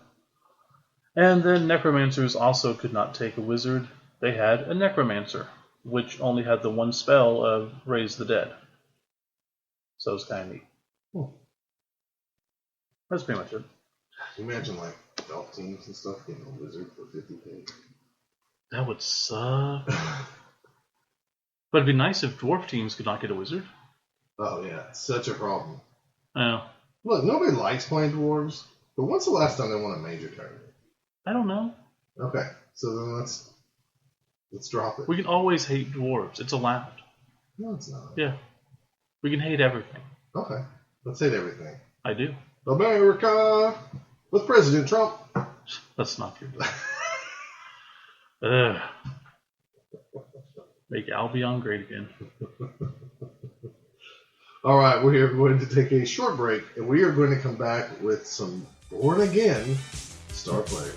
And then necromancers also could not take a wizard. They had a necromancer, which only had the 1 spell of raise the dead. So it's kind of neat. That's pretty much it. Imagine like elf teams and stuff getting a wizard for 50k. That would suck. But it'd be nice if dwarf teams could not get a wizard. Oh yeah, it's such a problem. Oh. Look, nobody likes playing dwarves, but when's the last time they won a major tournament? I don't know. Okay, so then let's drop it. We can always hate dwarves. It's allowed. No, it's not. Yeah. We can hate everything. Okay, let's hate everything. I do. America with President Trump. Let's not do that. Make Albion great again. All right, we are going to take a short break, and we are going to come back with some Born Again star players.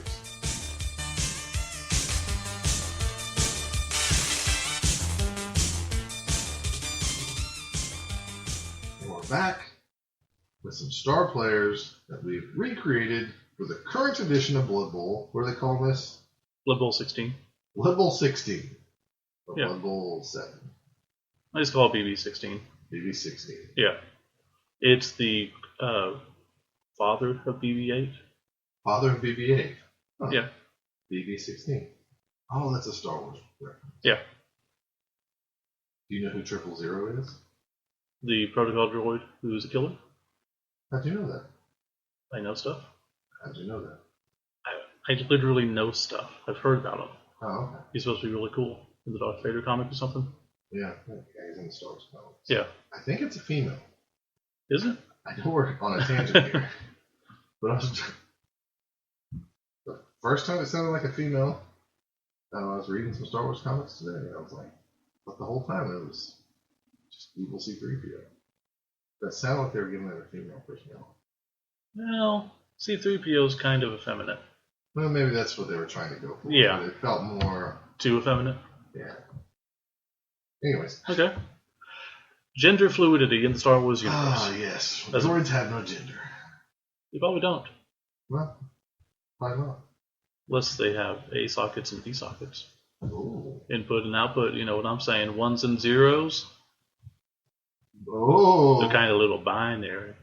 And we're back with some star players that we've recreated for the current edition of Blood Bowl. What are they calling this? Blood Bowl 16. Blood Bowl 16. Or Yeah. Blood Bowl 7. I just call it BB 16. BB 16. Yeah. It's the father of BB 8. Father of BB 8. Huh. Yeah. BB 16. Oh, that's a Star Wars reference. Yeah. Do you know who 000 is? The protocol droid who's a killer. How'd you know that? I know stuff. How'd you know that? I literally know stuff. I've heard about him. Oh, okay. He's supposed to be really cool in the Darth Vader comic or something. Yeah, he's in the Star Wars comics. Yeah. I think it's a female. Is it? I know we're on a tangent here. But the first time it sounded like a female, I was reading some Star Wars comics today, and I was like, but the whole time it was just evil C-3PO. That sounded like they were giving it a female personality. Well, C-3PO is kind of effeminate. Well, maybe that's what they were trying to go for. Yeah. But it felt more... Too effeminate? Yeah. Anyways. Okay. Gender fluidity in the Star Wars universe. Ah, yes. Droids have no gender. You probably don't. Well, why not? Unless they have A sockets and B sockets. Ooh. Input and output, you know what I'm saying? 1s and 0s. Oh. They're kind of a little binary.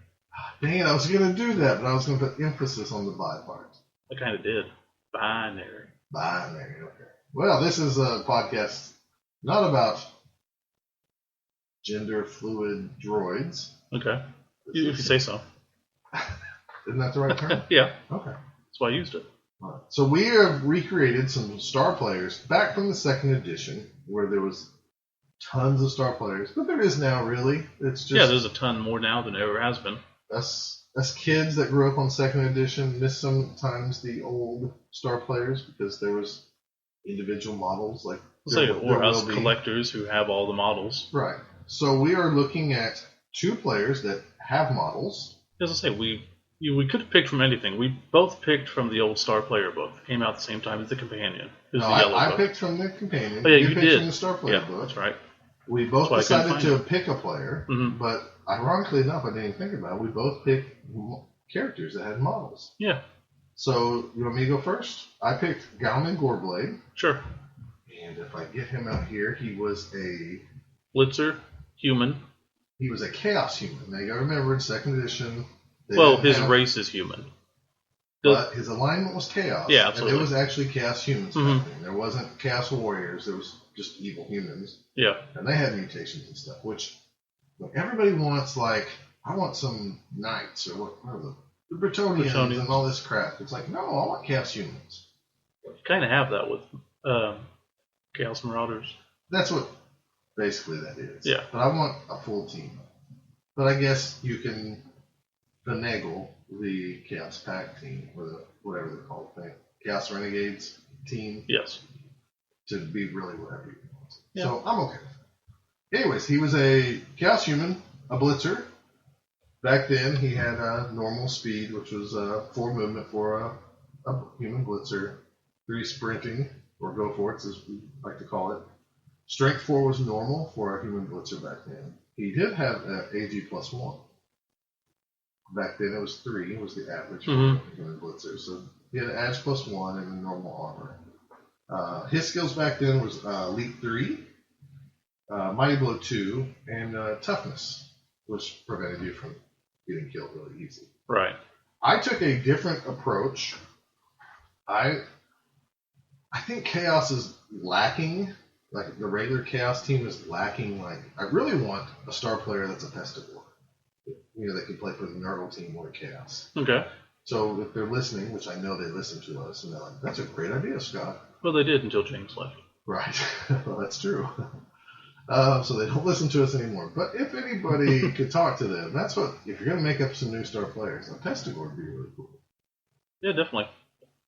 Dang it, I was going to do that, but I was going to put emphasis on the bi part. I kind of did. Binary. Binary, okay. Well, this is a podcast not about gender fluid droids. Okay. If you say so. Isn't that the right term? Yeah. Okay. That's why I used it. All right. So we have recreated some star players back from the second edition, where there was tons of star players, but there is now really. It's just there's a ton more now than there ever has been. us kids that grew up on second edition miss sometimes the old star players because there was individual models like Or us collectors who have all the models. Right. So we are looking at 2 players that have models. As I say, we could have picked from anything. We both picked from the old Star Player book that came out at the same time as the Companion. No, I picked from the Companion. Oh, yeah, you picked did. from the Star Player book. That's right. We both decided to pick a player, but ironically enough, I didn't think about it. We both picked characters that had models. Yeah. So, you want me to go first? I picked Gauman Goreblade. Sure. And if I get him out here, he was a Blitzer, human. He was a Chaos human. Now, you gotta remember, in second edition... his race is human. But his alignment was Chaos. Yeah, absolutely. And it was actually Chaos humans back then. There wasn't Chaos warriors. There was just evil humans. Yeah. And they had mutations and stuff, which everybody wants, like, I want some knights or whatever, the Bretonians and all this crap. It's like, no, I want Chaos humans. You kind of have that with Chaos Marauders. That's what basically that is. Yeah. But I want a full team. But I guess you can finagle the Chaos Pack team, or whatever they're called, Chaos Renegades team. Yes. To be really whatever you want. Yeah. So I'm okay. Anyways, he was a Chaos human, a Blitzer. Back then, he had a normal speed, which was 4 movement for a human Blitzer, 3 sprinting, or go for it, as we like to call it. Strength 4 was normal for a human Blitzer back then. He did have an AG plus 1. Back then, it was 3, was the average for a human Blitzer. So he had an edge plus 1 and a normal armor. His skills back then was Leap 3, Mighty Blow 2, and Toughness, which prevented you from getting killed really easy. Right. I took a different approach. I think Chaos is lacking. Like, the regular Chaos team is lacking. Like, I really want a star player that's a Pestigore. That can play for the Nurgle team or Chaos. Okay. So if they're listening, which I know they listen to us, and they're like, that's a great idea, Scott. Well, they did until James left. Right. Well, that's true. So they don't listen to us anymore. But if anybody could talk to them, that's what, if you're going to make up some new star players, a Pestigore would be really cool. Yeah, definitely.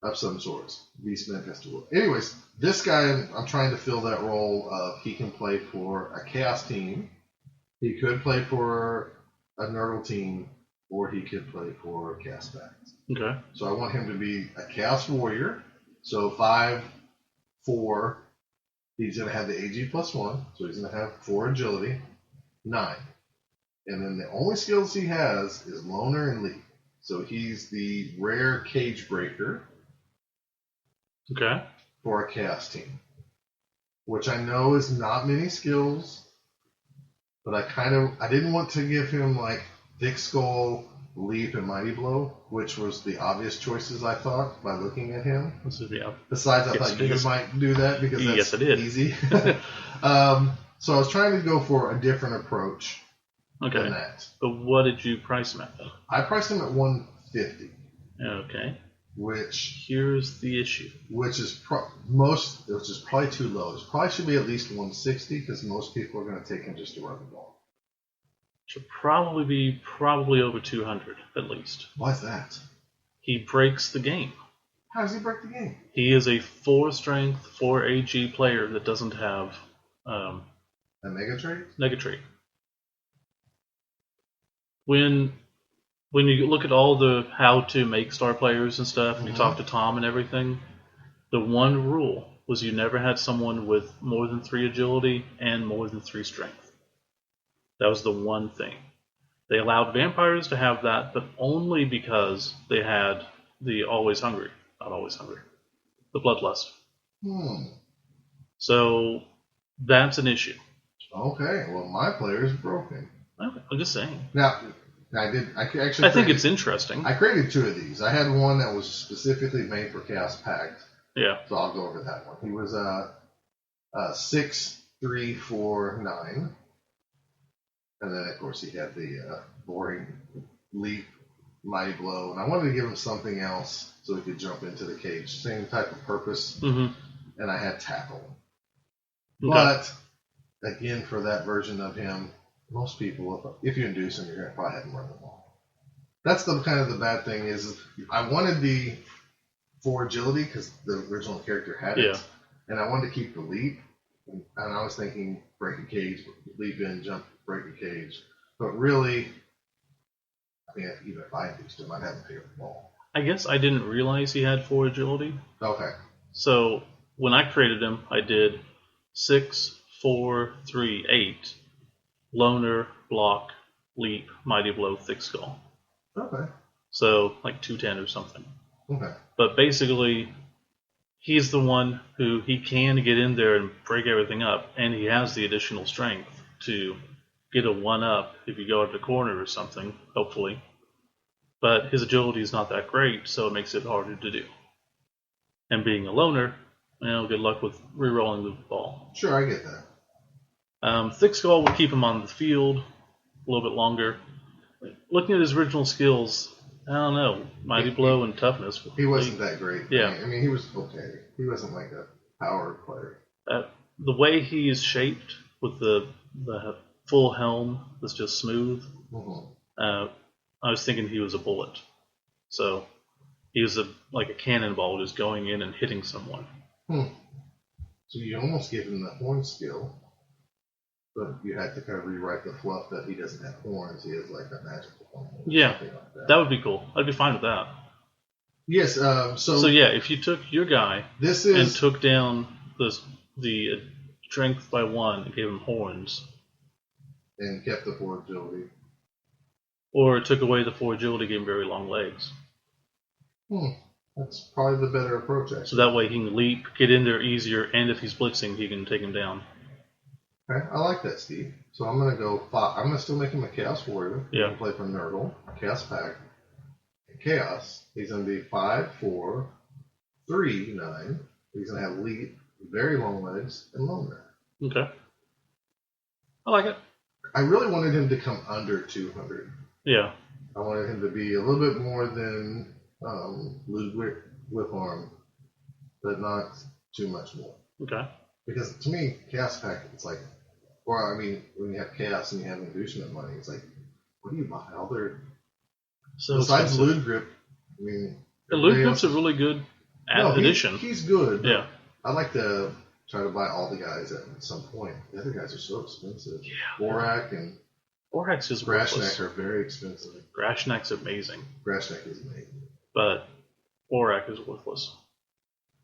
Of some sorts. Beastman Pestigore. Anyways, this guy, I'm trying to fill that role of he can play for a Chaos team. He could play for a Nurgle team, or he could play for Chaos Packs. Okay. So I want him to be a Chaos Warrior. So 5, 4. He's going to have the AG plus 1, so he's going to have 4 agility, 9. And then the only skills he has is Loner and Leap. So he's the rare Cage Breaker. Okay. For a Chaos team. Which I know is not many skills, but I didn't want to give him like Thick Skull, Leap, and Mighty Blow, which was the obvious choices I thought by looking at him. Besides, I thought you might do that because that's easy. So I was trying to go for a different approach than that. But what did you price him at, though? I priced him at $150. Okay. Which here's the issue. Which is probably too low. It probably should be at least $160 because most people are going to take him just to run the ball. Should probably be over $200 at least. Why is that? He breaks the game. How does he break the game? He is a 4 strength, 4 AG player that doesn't have a mega trait. When you look at all the how to make star players and stuff, and you talk to Tom and everything, the one rule was you never had someone with more than 3 agility and more than 3 strength. That was the one thing. They allowed vampires to have that, but only because they had the the bloodlust. So that's an issue. Okay, well my player is broken. Okay, I'm just saying. Now I think it's interesting. I created 2 of these. I had one that was specifically made for Chaos Pact. Yeah. So I'll go over that one. He was 6'3", 4'9", and then of course he had the boring leap, mighty blow, and I wanted to give him something else so he could jump into the cage. Same type of purpose, and I had tackle. Okay. But again, for that version of him, most people, if you induce him, you're going to probably have him run the ball. That's the kind of the bad thing is I wanted the 4 agility because the original character had it, and I wanted to keep the leap. And I was thinking break a cage, leap in, jump, break a cage. But really, I mean, even if I induced him, I'd have him pick up the ball. I guess I didn't realize he had 4 agility. Okay. So when I created him, I did 6, 4, 3, 8, loner, block, leap, mighty blow, thick skull. Okay. So like 210 or something. Okay. But basically, he's the one who he can get in there and break everything up, and he has the additional strength to get a 1-up if you go to the corner or something, hopefully. But his agility is not that great, so it makes it harder to do. And being a loner, good luck with re-rolling the ball. Sure, I get that. Thick skull will keep him on the field a little bit longer. Looking at his original skills, I don't know, mighty blow and toughness. He wasn't that great. Yeah. I mean, he was okay. He wasn't like a power player. The way he is shaped with the full helm that's just smooth, I was thinking he was a bullet. So he was like a cannonball just going in and hitting someone. So you almost give him the horn skill, but you had to kind of rewrite the fluff that he doesn't have horns. He has like a magical horn. Yeah, like that would be cool. I'd be fine with that. Yes. So yeah, if you took your guy and took down the strength by 1 and gave him horns, and kept the 4 agility, or took away the 4 agility, gave him very long legs. That's probably the better approach, actually. So that way he can leap, get in there easier, and if he's blitzing, he can take him down. Okay, I like that, Steve. So I'm going to go 5. I'm going to still make him a Chaos Warrior. Yeah. He's going to play for Nurgle, Chaos Pact. Chaos, he's going to be 5, 4, 3, 9. He's going to have leap, very long legs, and loner. Okay. I like it. I really wanted him to come under 200. Yeah. I wanted him to be a little bit more than Ludwig Whiparm, but not too much more. Okay. Because to me, Chaos Pact, it's like, or I mean, when you have Chaos and you have inducement money, it's like, what do you buy? All their besides Ludgrip, I mean, the Ludgrip's a really good addition. He's good. Yeah. I'd like to try to buy all the guys at some point. The other guys are so expensive. Yeah. Borak and Borak's just Grashnak are very expensive. Grashnak's amazing. Grashnak is amazing. But Borak is worthless.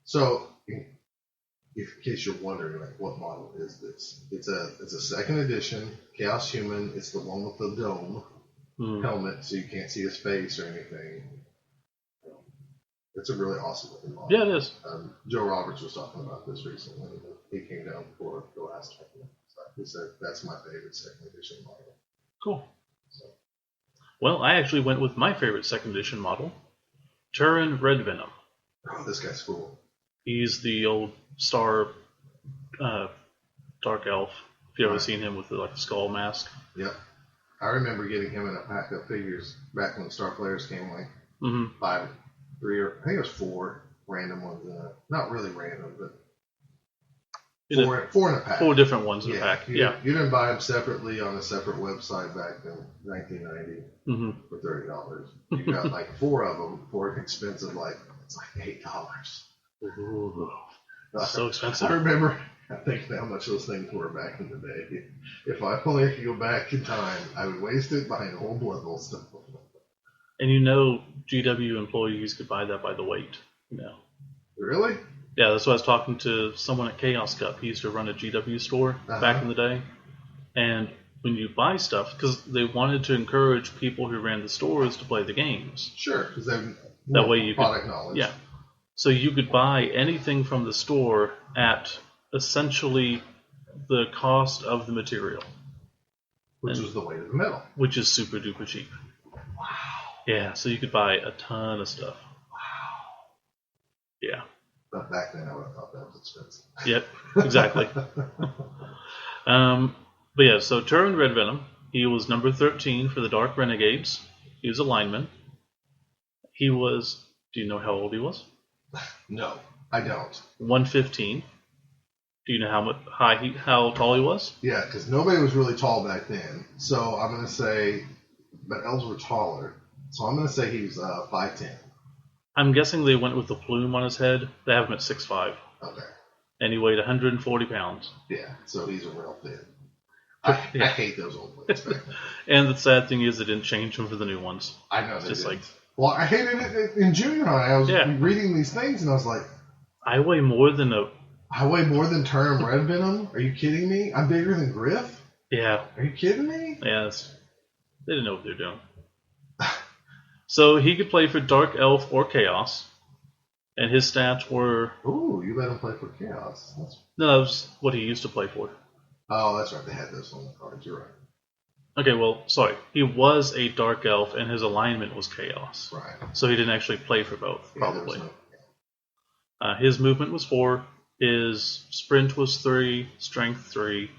So, in case you're wondering, like, what model is this? It's a second edition Chaos Human. It's the one with the dome helmet, so you can't see his face or anything. It's a really awesome looking model. Yeah, it is. Joe Roberts was talking about this recently. He came down for the last tournament. So he said that's my favorite second edition model. Cool. So. Well, I actually went with my favorite second edition model, Turin Red Venom. Oh, this guy's cool. He's the old star dark elf. If you ever seen him with the skull mask. Yep. I remember getting him in a pack of figures back when Star Players came, like 5, 3, or I think it was 4 random ones in it. Not really random, but 4 in a pack. 4 different ones in a pack. You didn't buy them separately on a separate website back in 1990 for $30. You got like 4 of them for an expensive, it's like $8. Ooh, so expensive. I remember thinking how much those things were back in the day. If I only could go back in time, I would waste it buying old Blood Bowl stuff. And GW employees could buy that by the weight. Really? Yeah, that's why I was talking to someone at Chaos Cup. He used to run a GW store back in the day. And when you buy stuff, because they wanted to encourage people who ran the stores to play the games. Sure, because that way you product knowledge. Yeah. So you could buy anything from the store at essentially the cost of the material. Which was the weight of the metal. Which is super duper cheap. Wow. Yeah, so you could buy a ton of stuff. Wow. Yeah. But back then, I would have thought that was expensive. Yep, exactly. But yeah, so Turin Red Venom, he was number 13 for the Dark Renegades. He was a lineman. He was, do you know how old he was? No, I don't. 115. Do you know how tall he was? Yeah, because nobody was really tall back then. So I'm going to say, but elves were taller. So I'm going to say he was 5'10". I'm guessing they went with the plume on his head. They have him at 6'5". Okay. And he weighed 140 pounds. Yeah, so he's a real thin. I hate those old ones back then. And the sad thing is they didn't change them for the new ones. I know they Just didn't. like, well, I hated it in junior high. I was reading these things and I was like, I weigh more than Turin Red Venom? Are you kidding me? I'm bigger than Griff? Yeah. Are you kidding me? Yeah, they didn't know what they were doing. So he could play for Dark Elf or Chaos. And his stats were... Ooh, you let him play for Chaos. No, that was what he used to play for. Oh, that's right. They had those on the cards. You're right. Okay, well, sorry. He was a Dark Elf, and his alignment was Chaos. Right. So he didn't actually play for both, probably. Yeah, his movement was 4. His sprint was 3. Strength 3.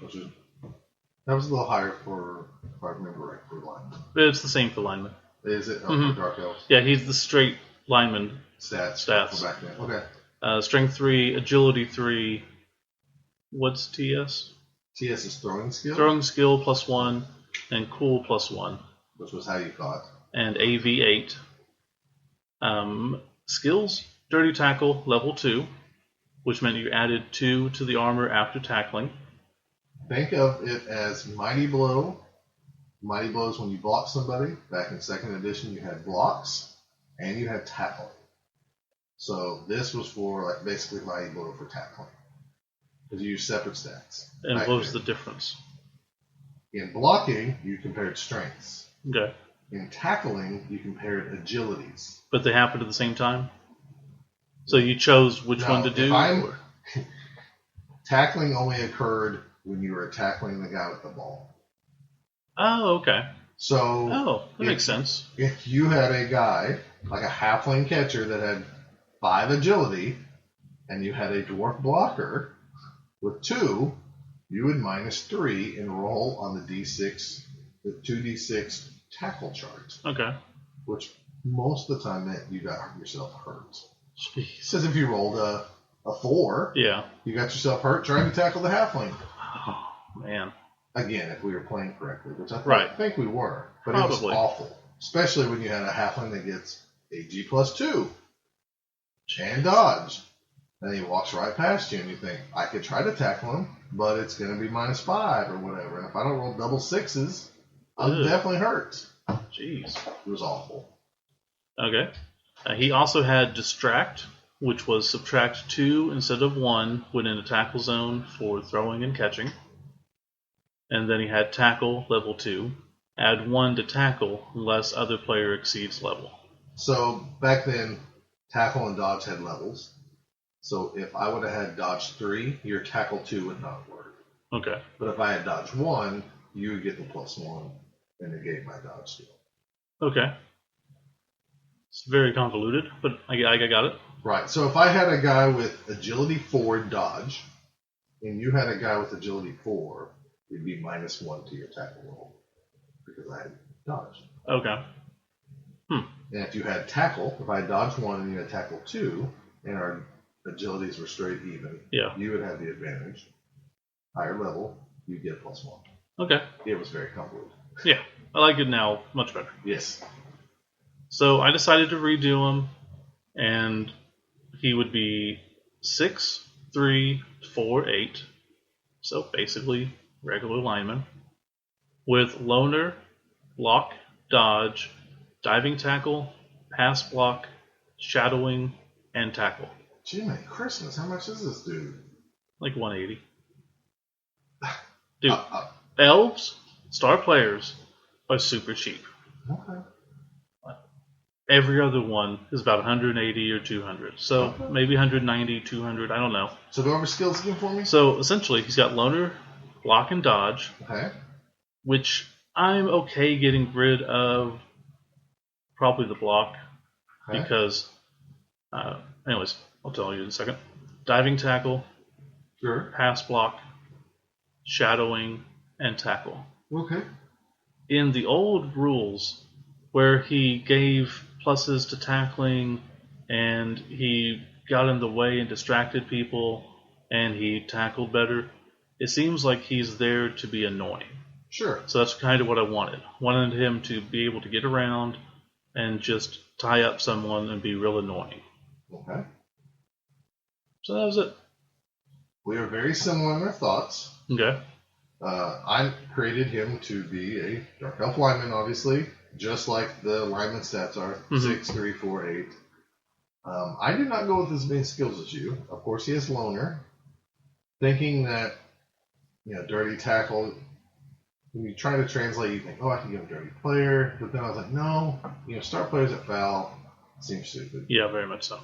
That was a little higher for, if I remember right, for lineman. It's the same for lineman. Is it? For Dark Elves? Yeah, he's the straight lineman. Stats. Back then. Okay. Strength 3, agility 3. What's TS? TS is throwing skill? Throwing skill +1, and cool +1. Which was how you thought. And AV 8. Skills, dirty tackle, level 2, which meant you added 2 to the armor after tackling. Think of it as Mighty Blow. Mighty Blow is when you block somebody. Back in 2nd edition, you had blocks, and you had tackling. So this was for like basically Mighty Blow for tackling. Because you use separate stats. And what was the difference? In blocking, you compared strengths. Okay. In tackling, you compared agilities. But they happened at the same time? So you chose which one to do? Tackling only occurred when you were tackling the guy with the ball. Oh, okay. So that makes sense. If you had a guy, like a halfling catcher that had 5 agility, and you had a dwarf blocker with 2, you would -3 and roll on the D6, the 2d6 tackle chart. Okay. Which most of the time meant you got yourself hurt. Jeez. Because if you rolled a 4, you got yourself hurt trying to tackle the halfling. Oh, man. Again, if we were playing correctly, which I think we were. But Probably. It was awful. Especially when you had a halfling that gets AG +2 and dodge. And he walks right past you and you think, I could try to tackle him, but it's going to be -5 or whatever. And if I don't roll double 6s, I'm definitely hurt. Jeez. It was awful. Okay. He also had Distract, which was subtract 2 instead of 1 when in a tackle zone for throwing and catching. And then he had Tackle, level 2. Add 1 to Tackle unless other player exceeds level. So back then, Tackle and Dodge had levels. So if I would have had Dodge 3, your Tackle 2 would not work. Okay. But if I had Dodge 1, you would get the +1 and negate my Dodge skill. Okay. It's very convoluted, but I got it. Right. So if I had a guy with Agility 4 Dodge, and you had a guy with Agility 4, it'd be -1 to your tackle roll because I had Dodge. Okay. And if you had Tackle, if I had Dodge 1 and you had Tackle 2, and our agilities were straight even, you would have the advantage. Higher level, you get +1. Okay. It was very convoluted. Yeah. I like it now much better. Yes. So I decided to redo him, and he would be 6, 3, 4, 8. So basically, regular lineman. With Loner, Block, Dodge, Diving Tackle, Pass Block, Shadowing, and Tackle. Jimmy, Christmas, how much is this dude? Like 180. Dude, elves, star players, are super cheap. Okay. Every other one is about 180 or 200. So maybe 190, 200, I don't know. So go over skills again for me. So essentially, he's got Loner, Block, and Dodge. Okay. Which I'm okay getting rid of probably the Block. Okay. Because, anyways, I'll tell you in a second. Diving tackle, Sure. pass block, shadowing, and tackle. Okay. In the old rules, where he gave pluses to tackling, and he got in the way and distracted people, and he tackled better, it seems like he's there to be annoying. Sure. So that's kind of what I wanted. Wanted him to be able to get around and just tie up someone and be real annoying. Okay. So that was it. We are very similar in our thoughts. Okay. I created him to be a Dark Elf lineman, obviously, just like the lineman stats are 6, 3, 4, 8. I did not go with as many skills as you. Of course, he has loner, thinking that dirty tackle. When you try to translate, you think, I can give him dirty player, but then I was like, no, star players that foul seems stupid. Yeah, very much so.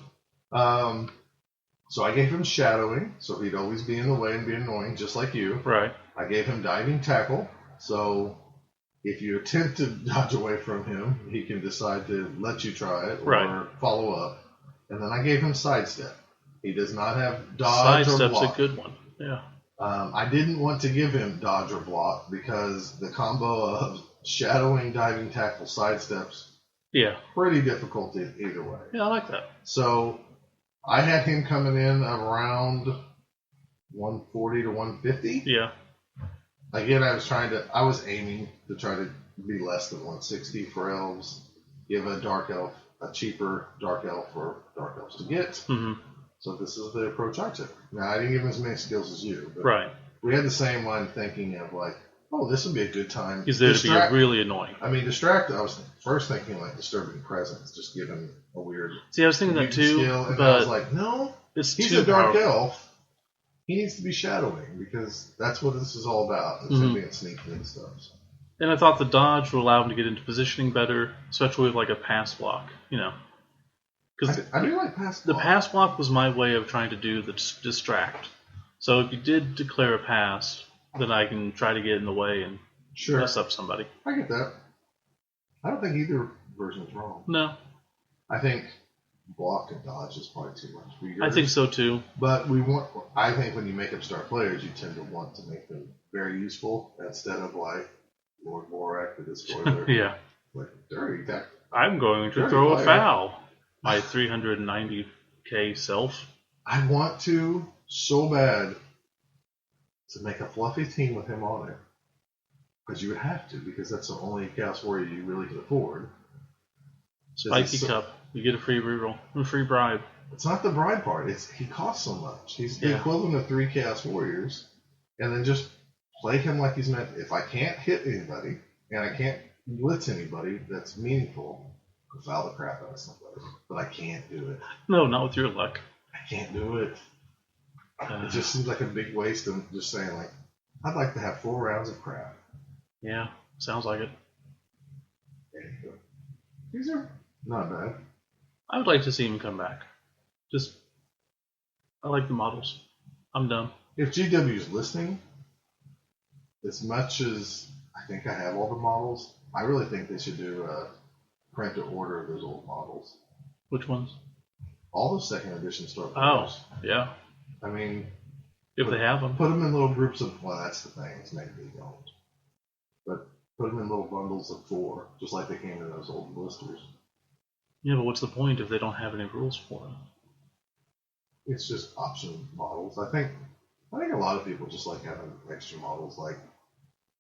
So I gave him shadowing, so he'd always be in the way and be annoying, just like you. Right. I gave him diving tackle, so if you attempt to dodge away from him, he can decide to let you try it or follow up. And then I gave him sidestep. He does not have dodge or block. Sidestep's a good one. Yeah. I didn't want to give him dodge or block because the combo of shadowing, diving tackle, sidesteps, pretty difficult either way. Yeah, I like that. So I had him coming in around 140 to 150. Yeah. Again, I was aiming to try to be less than 160 for elves. Give a dark elf a cheaper dark elf for dark elves to get. Mm-hmm. So this is the approach I took. Now, I didn't give him as many skills as you. But right. We had the same line thinking of like, this would be a good time. He's there to be really annoying. I mean, distract, I was first thinking like disturbing presence. Just give him a weird See, I was thinking that too. Skill, and but I was like, no, he's a dark elf. He needs to be shadowing because that's what this is all about. It's him being sneaky and stuff. And I thought the dodge would allow him to get into positioning better, especially with like a pass block, Because I do like pass block. The pass block was my way of trying to do the distract. So if you did declare a pass, then I can try to get in the way and mess up somebody. I get that. I don't think either version is wrong. No. I think block and dodge is probably too much for yours. I think so too. But I think when you make up star players, you tend to want to make them very useful instead of like Lord Borak with his spoiler. Yeah. Like dirty tackle. I'm going to throw a foul. My 390k self. I want to so bad to make a fluffy team with him on it. Because you would have to, because that's the only Chaos Warrior you really can afford. Spiky Cup. You get a free reroll. A free bribe. It's not the bribe part. He costs so much. He's the equivalent of 3 Chaos Warriors. And then just play him like he's meant. If I can't hit anybody, and I can't blitz anybody that's meaningful, I'll foul the crap out of somebody. But I can't do it. No, not with your luck. I can't do it. It just seems like a big waste of just saying, like, I'd like to have 4 rounds of crap. Yeah, sounds like it. These are not bad. I would like to see him come back. I like the models. I'm done. If GW's listening, as much as I think I have all the models, I really think they should do a print to order of those old models. Which ones? All the second edition Star Wars. Oh, yeah. I mean, if they have them. Put them in little groups of, that's the thing, it's maybe they don't. But put them in little bundles of 4, just like they came in those old blisters. Yeah, but what's the point if they don't have any rules for them? It's just option models. I think a lot of people just like having extra models. Like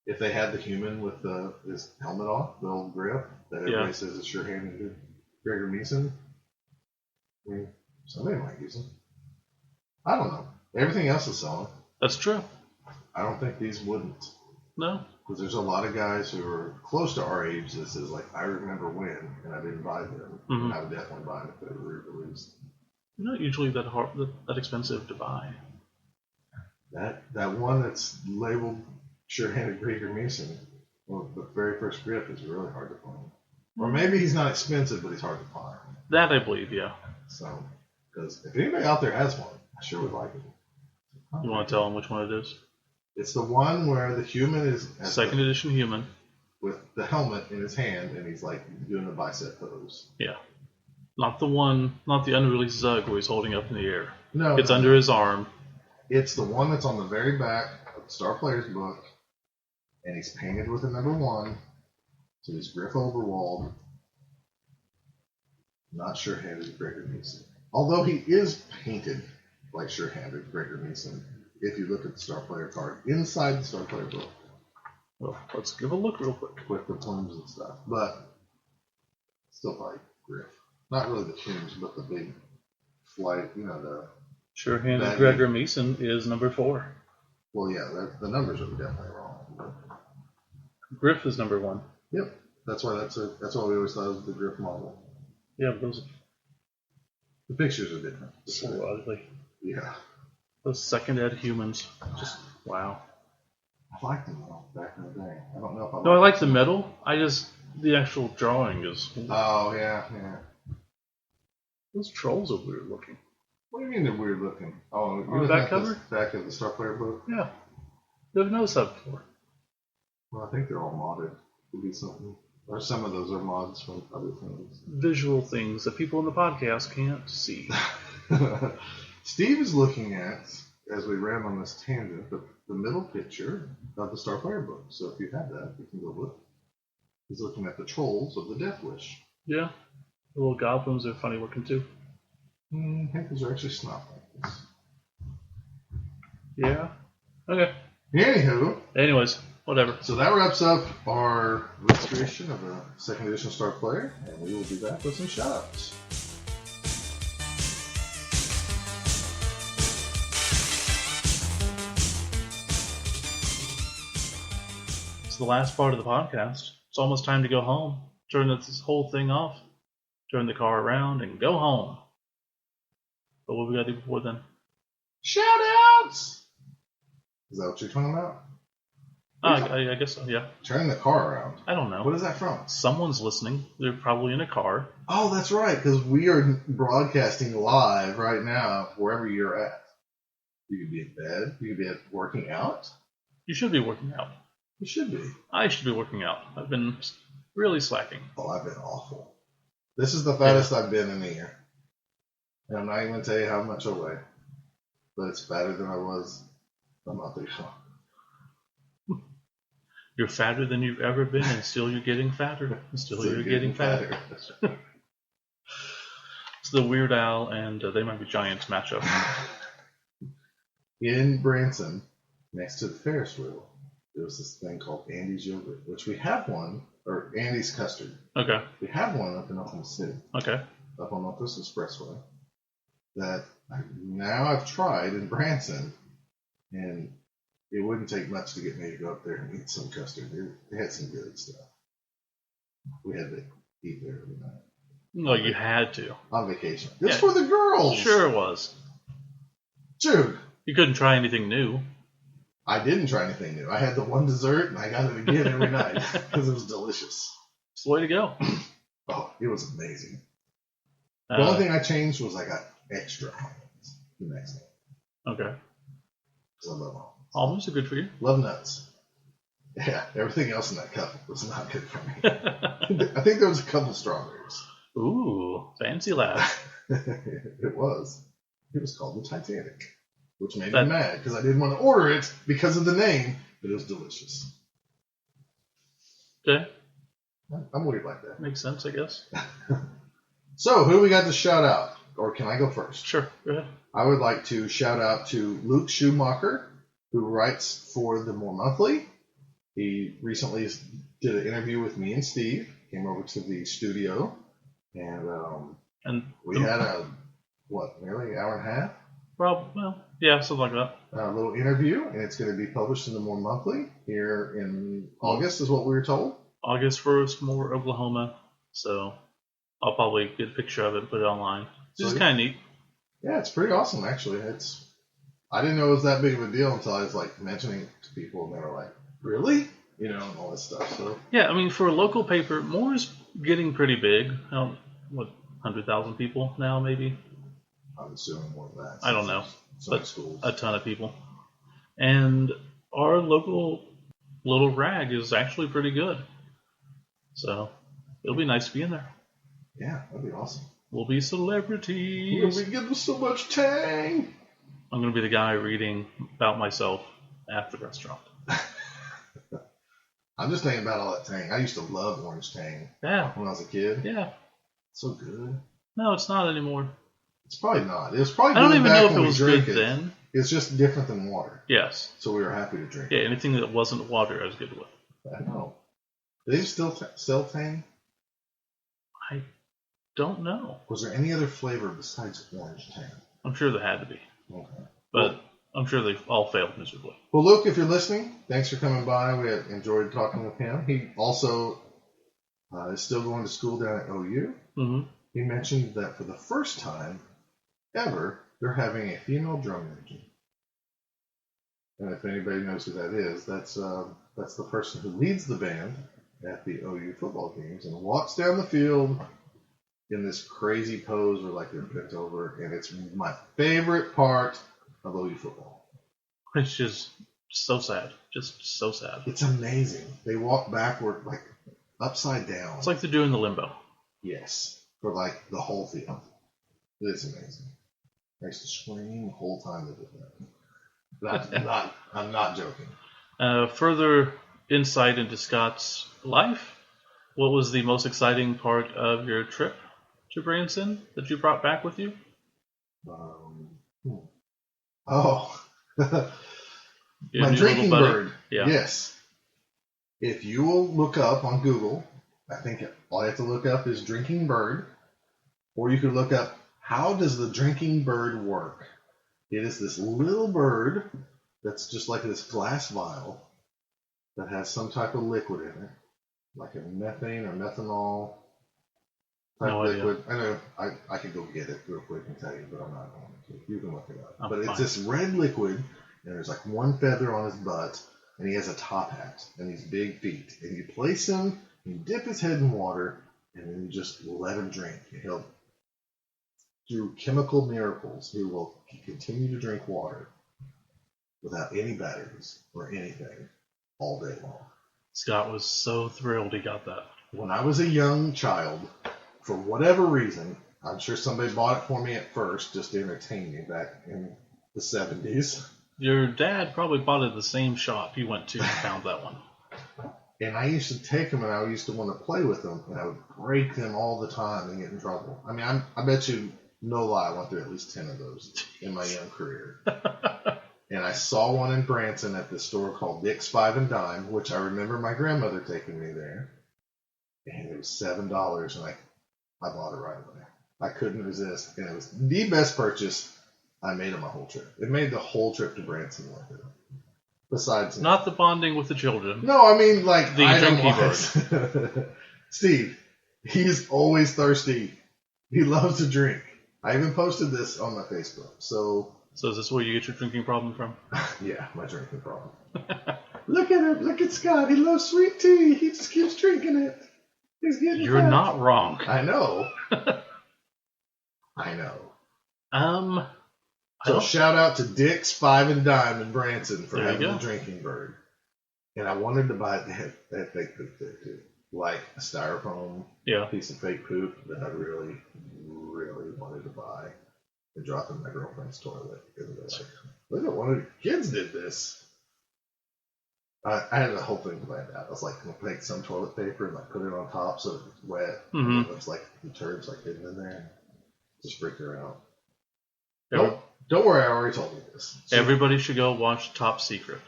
if they had the human with his helmet off, the old grip that everybody says is sure-handed Gregor Meeson. I mean, somebody might use them. I don't know. Everything else is selling. That's true. I don't think these wouldn't. No. Because there's a lot of guys who are close to our age that says, like, I remember when, and I didn't buy them. Mm-hmm. And I would definitely buy them if they were re-released. Not usually that expensive to buy. That one that's labeled sure-handed Gregor Meeson, well, the very first grip is really hard to find. Or maybe he's not expensive, but he's hard to find. That I believe, yeah. So, because if anybody out there has one, I sure would like it. You want to tell them which one it is? It's the one where the human is second edition human with the helmet in his hand, and he's like doing a bicep pose. Yeah. Not the unreleased Zug where he's holding up in the air. No, It's under his arm. It's the one that's on the very back of the Star Player's book, and he's painted with a number 1, so he's Griff Overwald, not sure-handed Gregor Mason. Although he is painted like sure-handed Gregor Mason, if you look at the Star Player card inside the Star Player book. Well, let's give a look real quick. With the plumes and stuff, but still probably Griff. Not really the plumes, but the big flight, the... Sure-handed Gregor Mason is number 4. Well, yeah, the numbers are definitely wrong. Griff is number 1. Yep, that's why we always thought it was the Griff model. Yeah, the pictures are different. So ugly. Yeah. Those second ed humans, just wow. I liked them though back in the day. I don't know if I like the metal. The actual drawing is. Oh yeah. Those trolls are weird looking. What do you mean they're weird looking? Oh, on the back cover? Back of the Star Player book? Yeah. Never noticed that before. Well, I think they're all modded. Could be something. Or some of those are mods from other things. Visual things that people in the podcast can't see. Steve is looking at, as we ran on this tangent, the middle picture of the Star Player book. So if you have that, you can go look. He's looking at the trolls of the Death Wish. Yeah. The little goblins are funny looking too. I think those are actually snot like Yeah. Okay. Anywho. Anyways, whatever. So that wraps up our illustration of the second edition Star Player, and we will be back with some shoutouts. It's the last part of the podcast. It's almost time to go home. Turn this whole thing off. Turn the car around and go home. But what we gotta do before then? Shoutouts! Is that what you're talking about? I guess so, yeah. Turn the car around. I don't know. What is that from? Someone's listening. They're probably in a car. Oh, that's right, because we are broadcasting live right now wherever you're at. You could be in bed. You could be working out. You should be working out. You should be. I should be working out. I've been really slacking. Oh, I've been awful. This is the fattest I've been in a year. And I'm not even going to tell you how much I weigh. But it's fatter than I was a month ago. You're fatter than you've ever been, and still you're getting fatter. And still you're getting fatter. It's the Weird Al and They Might Be Giants matchup. In Branson, next to the Ferris wheel, there was this thing called Andy's Yogurt, which we have one, or Andy's Custard. Okay. We have one up in Oklahoma City. Okay. Up on Northwest Expressway. That I've tried in Branson, and it wouldn't take much to get me to go up there and eat some custard. They had some good stuff. We had to eat there every night. No, you had to. On vacation. It's for the girls. Sure it was. Dude. You couldn't try anything new. I didn't try anything new. I had the one dessert, and I got it again every night because it was delicious. It's the way to go. Oh, it was amazing. The only thing I changed was I got extra almonds the next day. Okay. Because I love almonds. Almonds are good for you. Love nuts. Yeah, everything else in that cup was not good for me. I think there was a couple strawberries. Ooh, fancy lad. It was. It was called the Titanic, which made me mad because I didn't want to order it because of the name, but it was delicious. Okay. I'm weird like that. Makes sense, I guess. So, who do we got to shout out? Or can I go first? Sure, go ahead. I would like to shout out to Luke Schumacher, who writes for the More Monthly. He recently did an interview with me and Steve, came over to the studio, and we had nearly an hour and a half? Well, yeah, something like that. A little interview, and it's going to be published in the More Monthly here in August, is what we were told. August 1st, More, Oklahoma. So I'll probably get a picture of it and put it online. It's kind of neat. Yeah, it's pretty awesome, actually. I didn't know it was that big of a deal until I was mentioning it to people, and they were like, "Really?" And all this stuff. So yeah, I mean, for a local paper, More is getting pretty big. 100,000 people now, maybe? I'm assuming more than that. I don't know. But schools. A ton of people. And our local little rag is actually pretty good. So it'll be nice to be in there. Yeah, that'd be awesome. We'll be celebrities. We give them so much tang. I'm going to be the guy reading about myself at the restaurant. I'm just thinking about all that tang. I used to love orange tang. Yeah. When I was a kid. Yeah. So good. No, it's not anymore. It's probably not. It was probably. I don't even know if it was good then. It's just different than water. Yes. So we were happy to drink. Yeah, anything that wasn't water, I was good with. I know. Do they still sell tang? I don't know. Was there any other flavor besides orange tang? I'm sure there had to be. Okay. But I'm sure they all failed miserably. Well, Luke, if you're listening, thanks for coming by. We enjoyed talking with him. He also is still going to school down at OU. Mm-hmm. He mentioned that for the first time ever, they're having a female drum major. And if anybody knows who that is, that's the person who leads the band at the OU football games and walks down the field in this crazy pose where like they're bent over. And it's my favorite part of OU football. It's just so sad. Just so sad. It's amazing. They walk backward, like upside down. It's like they're doing the limbo. Yes. For like the whole field. It is amazing. I used to scream the whole time they did that. I'm not joking. Further insight into Scott's life. What was the most exciting part of your trip to Branson that you brought back with you? My drinking bird. Yeah. Yes. If you will look up on Google, I think all you have to look up is drinking bird, or you could look up how does the drinking bird work. It is this little bird that's just like this glass vial that has some type of liquid in it, like a methane or methanol type liquid. I know I could go get it real quick and tell you, but I'm not going to. You can look it up. But it's this red liquid, and there's like one feather on his butt, and he has a top hat and these big feet. And you place him, you dip his head in water, and then you just let him drink. And he'll, through chemical miracles, he will continue to drink water without any batteries or anything all day long. Scott was so thrilled he got that. When I was a young child, for whatever reason, I'm sure somebody bought it for me at first just to entertain me back in the 70s. Your dad probably bought it at the same shop you went to and found that one. And I used to take them, and I used to want to play with them, and I would break them all the time and get in trouble. I mean, I bet you, no lie, I went through at least 10 of those in my young career. And I saw one in Branson at this store called Dick's Five and Dime, which I remember my grandmother taking me there. And it was $7, and I bought it right away. I couldn't resist, and it was the best purchase I made on my whole trip. It made the whole trip to Branson worth it. Besides, not the bonding with the children. No, I mean like the drinking bird. Steve, he's always thirsty. He loves to drink. I even posted this on my Facebook. So is this where you get your drinking problem from? Yeah, my drinking problem. Look at him. Look at Scott. He loves sweet tea. He just keeps drinking it. He's getting You're fat. not wrong. I know. I know. So shout out to Dick's Five and Dime in Branson for having the drinking bird. And I wanted to buy that fake poop there too. Like a styrofoam piece of fake poop that I really, really wanted to buy and drop in my girlfriend's toilet. Because they're like, look at one of the kids did this. I had the whole thing planned out. I was like, I'm gonna take some toilet paper and like put it on top so it's wet. Mm-hmm. And it looks like the turd's like hidden in there. Just freak her out. Don't worry, I already told you this. So, everybody should go watch Top Secret,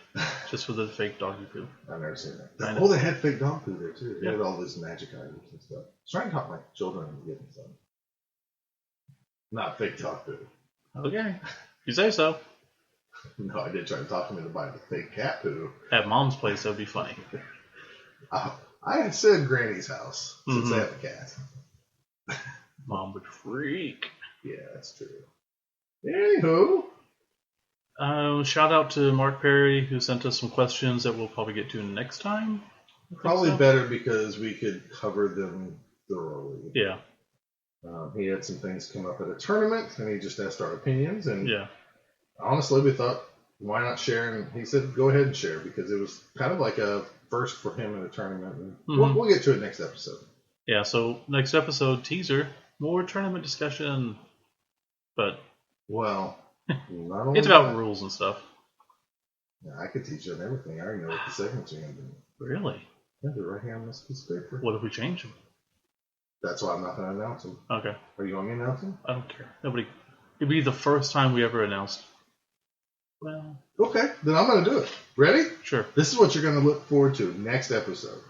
just for the fake doggy poo. I've never seen that. They had fake dog poo there too. They had all these magic items and stuff. I was trying to talk my children into getting some. Not fake dog poo. Okay, you say so. No, I did try to talk them into buying the fake cat poo. At Mom's place, that would be funny. I had said Granny's house since they have a cat. Mom would freak. Yeah, that's true. Anywho. Shout out to Mark Perry, who sent us some questions that we'll probably get to next time. Probably better because we could cover them thoroughly. Yeah. He had some things come up at a tournament, and he just asked our opinions. And yeah. Honestly, we thought, why not share? And he said, go ahead and share, because it was kind of like a first for him in a tournament. And we'll get to it next episode. Yeah, so next episode, teaser, more tournament discussion, but Well, not only it's about that, rules and stuff. Yeah, I could teach you everything. I already know what the segments are going to be. Really? Yeah, they're right here on this piece of paper. What if we change them? That's why I'm not going to announce them. Okay. Are you going to announce them? I don't care. Nobody. It'd be the first time we ever announced. Well. Okay, then I'm going to do it. Ready? Sure. This is what you're going to look forward to next episode.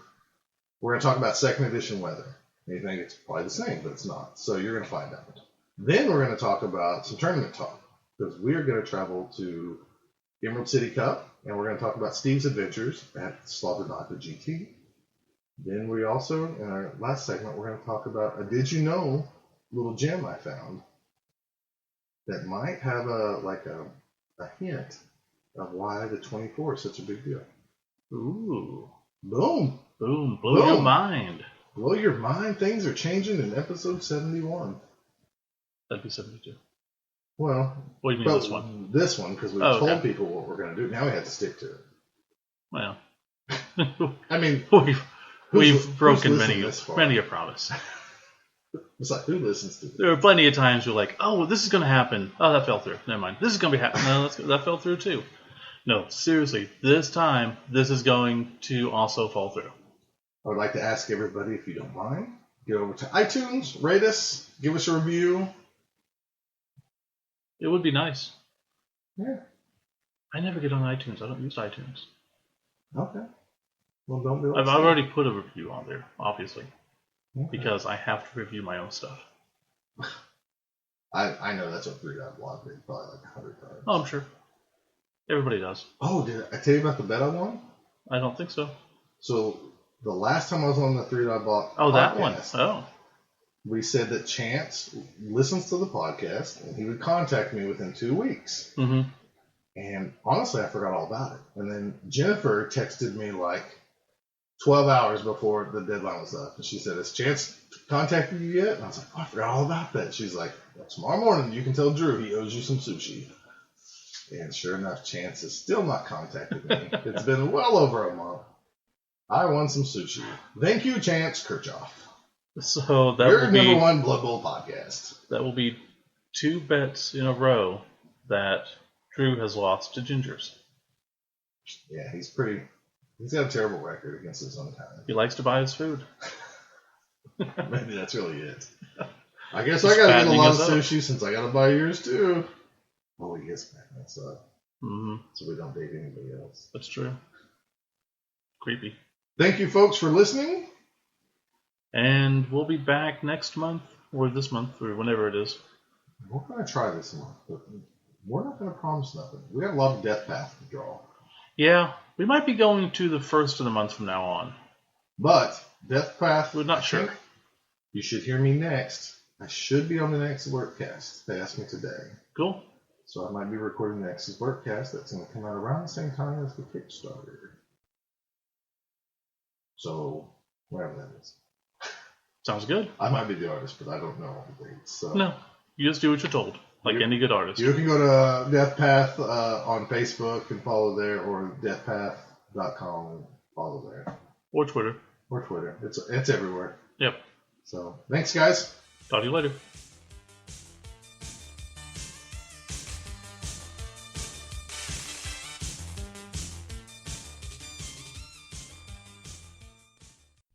We're going to talk about 2nd edition weather. You think it's probably the same, but it's not. So you're going to find out. Then we're going to talk about some tournament talk. Because we are going to travel to Emerald City Cup. And we're going to talk about Steve's adventures at Slaughter Doctor GT. Then we also, in our last segment, we're going to talk about a Did You Know little gem I found that might have a hint of why the 24 is such a big deal. Ooh. Boom. Boom. Blow your mind. Blow your mind. Things are changing in episode 71. That'd be 72. Well, what do you mean this one? This one, because we told people what we're going to do. Now we have to stick to it. Well. I mean, we've broken many a promise. It's like, who listens to this? There are plenty of times you're like, oh, well, this is going to happen. Oh, that fell through. Never mind. This is going to be happening. No, that fell through too. No, seriously, this time, this is going to also fall through. I would like to ask everybody, if you don't mind, get over to iTunes, rate us, give us a review. It would be nice. Yeah. I never get on iTunes. I don't use iTunes. Okay. Well, don't do it. I've already put a review on there, obviously, I because I have to review my own stuff. I know that's what 3.blog did probably like 100 times. Oh, I'm sure. Everybody does. Oh, did I tell you about the bet I won? I don't think so. So the last time I was on the 3.blog podcast, that one. Oh. We said that Chance listens to the podcast and he would contact me within 2 weeks. Mm-hmm. And honestly, I forgot all about it. And then Jennifer texted me like 12 hours before the deadline was up. And she said, has Chance contacted you yet? And I was like, oh, I forgot all about that. She's like, well, tomorrow morning you can tell Drew he owes you some sushi. And sure enough, Chance has still not contacted me. It's been well over a month. I won some sushi. Thank you, Chance Kirchhoff. So that Your will be number one Blood Bowl podcast. That will be 2 bets in a row that Drew has lost to Gingers. Yeah, he's got a terrible record against his own kind. He likes to buy his food. Maybe that's really it. I guess I gotta get a lot of sushi since I gotta buy yours too. Oh, he is backing us up. Mm-hmm. So we don't date anybody else. That's true. Creepy. Thank you, folks, for listening. And we'll be back next month, or this month, or whenever it is. We're going to try this month, but we're not going to promise nothing. We got a lot of Death Path to draw. Yeah, we might be going to the first of the month from now on. But Death Path, we're not sure. You should hear me next. I should be on the next Workcast. They asked me today. Cool. So I might be recording the next Workcast. That's going to come out around the same time as the Kickstarter. So, whatever that is. Sounds good. I might be the artist, but I don't know all the dates. So. No, you just do what you're told, like any good artist. You can go to Death Path on Facebook and follow there, or deathpath.com and follow there. Or Twitter. It's everywhere. Yep. So, thanks, guys. Talk to you later.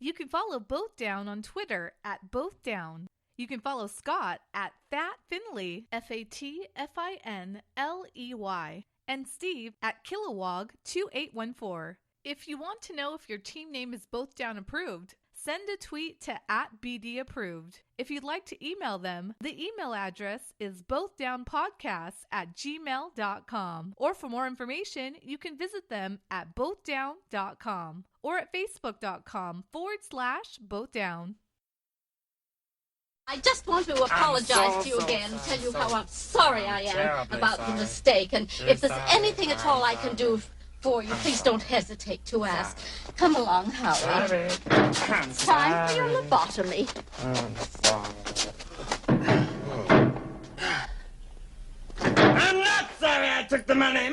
You can follow Both Down on Twitter at Both Down. You can follow Scott at Fat Finley, FATFINLEY, and Steve at Kilowog2814. If you want to know if your team name is Both Down approved, send a tweet to @BDapproved. If you'd like to email them, the email address is bothdownpodcast@gmail.com. Or for more information, you can visit them at bothdown.com or at facebook.com/bothdown. I just want to apologize to you again and tell you how I'm sorry I am about the mistake. And if there's anything at all I can do for you, please don't hesitate to ask. Come along, Howie. It's time for your lobotomy. I'm not sorry I took the money.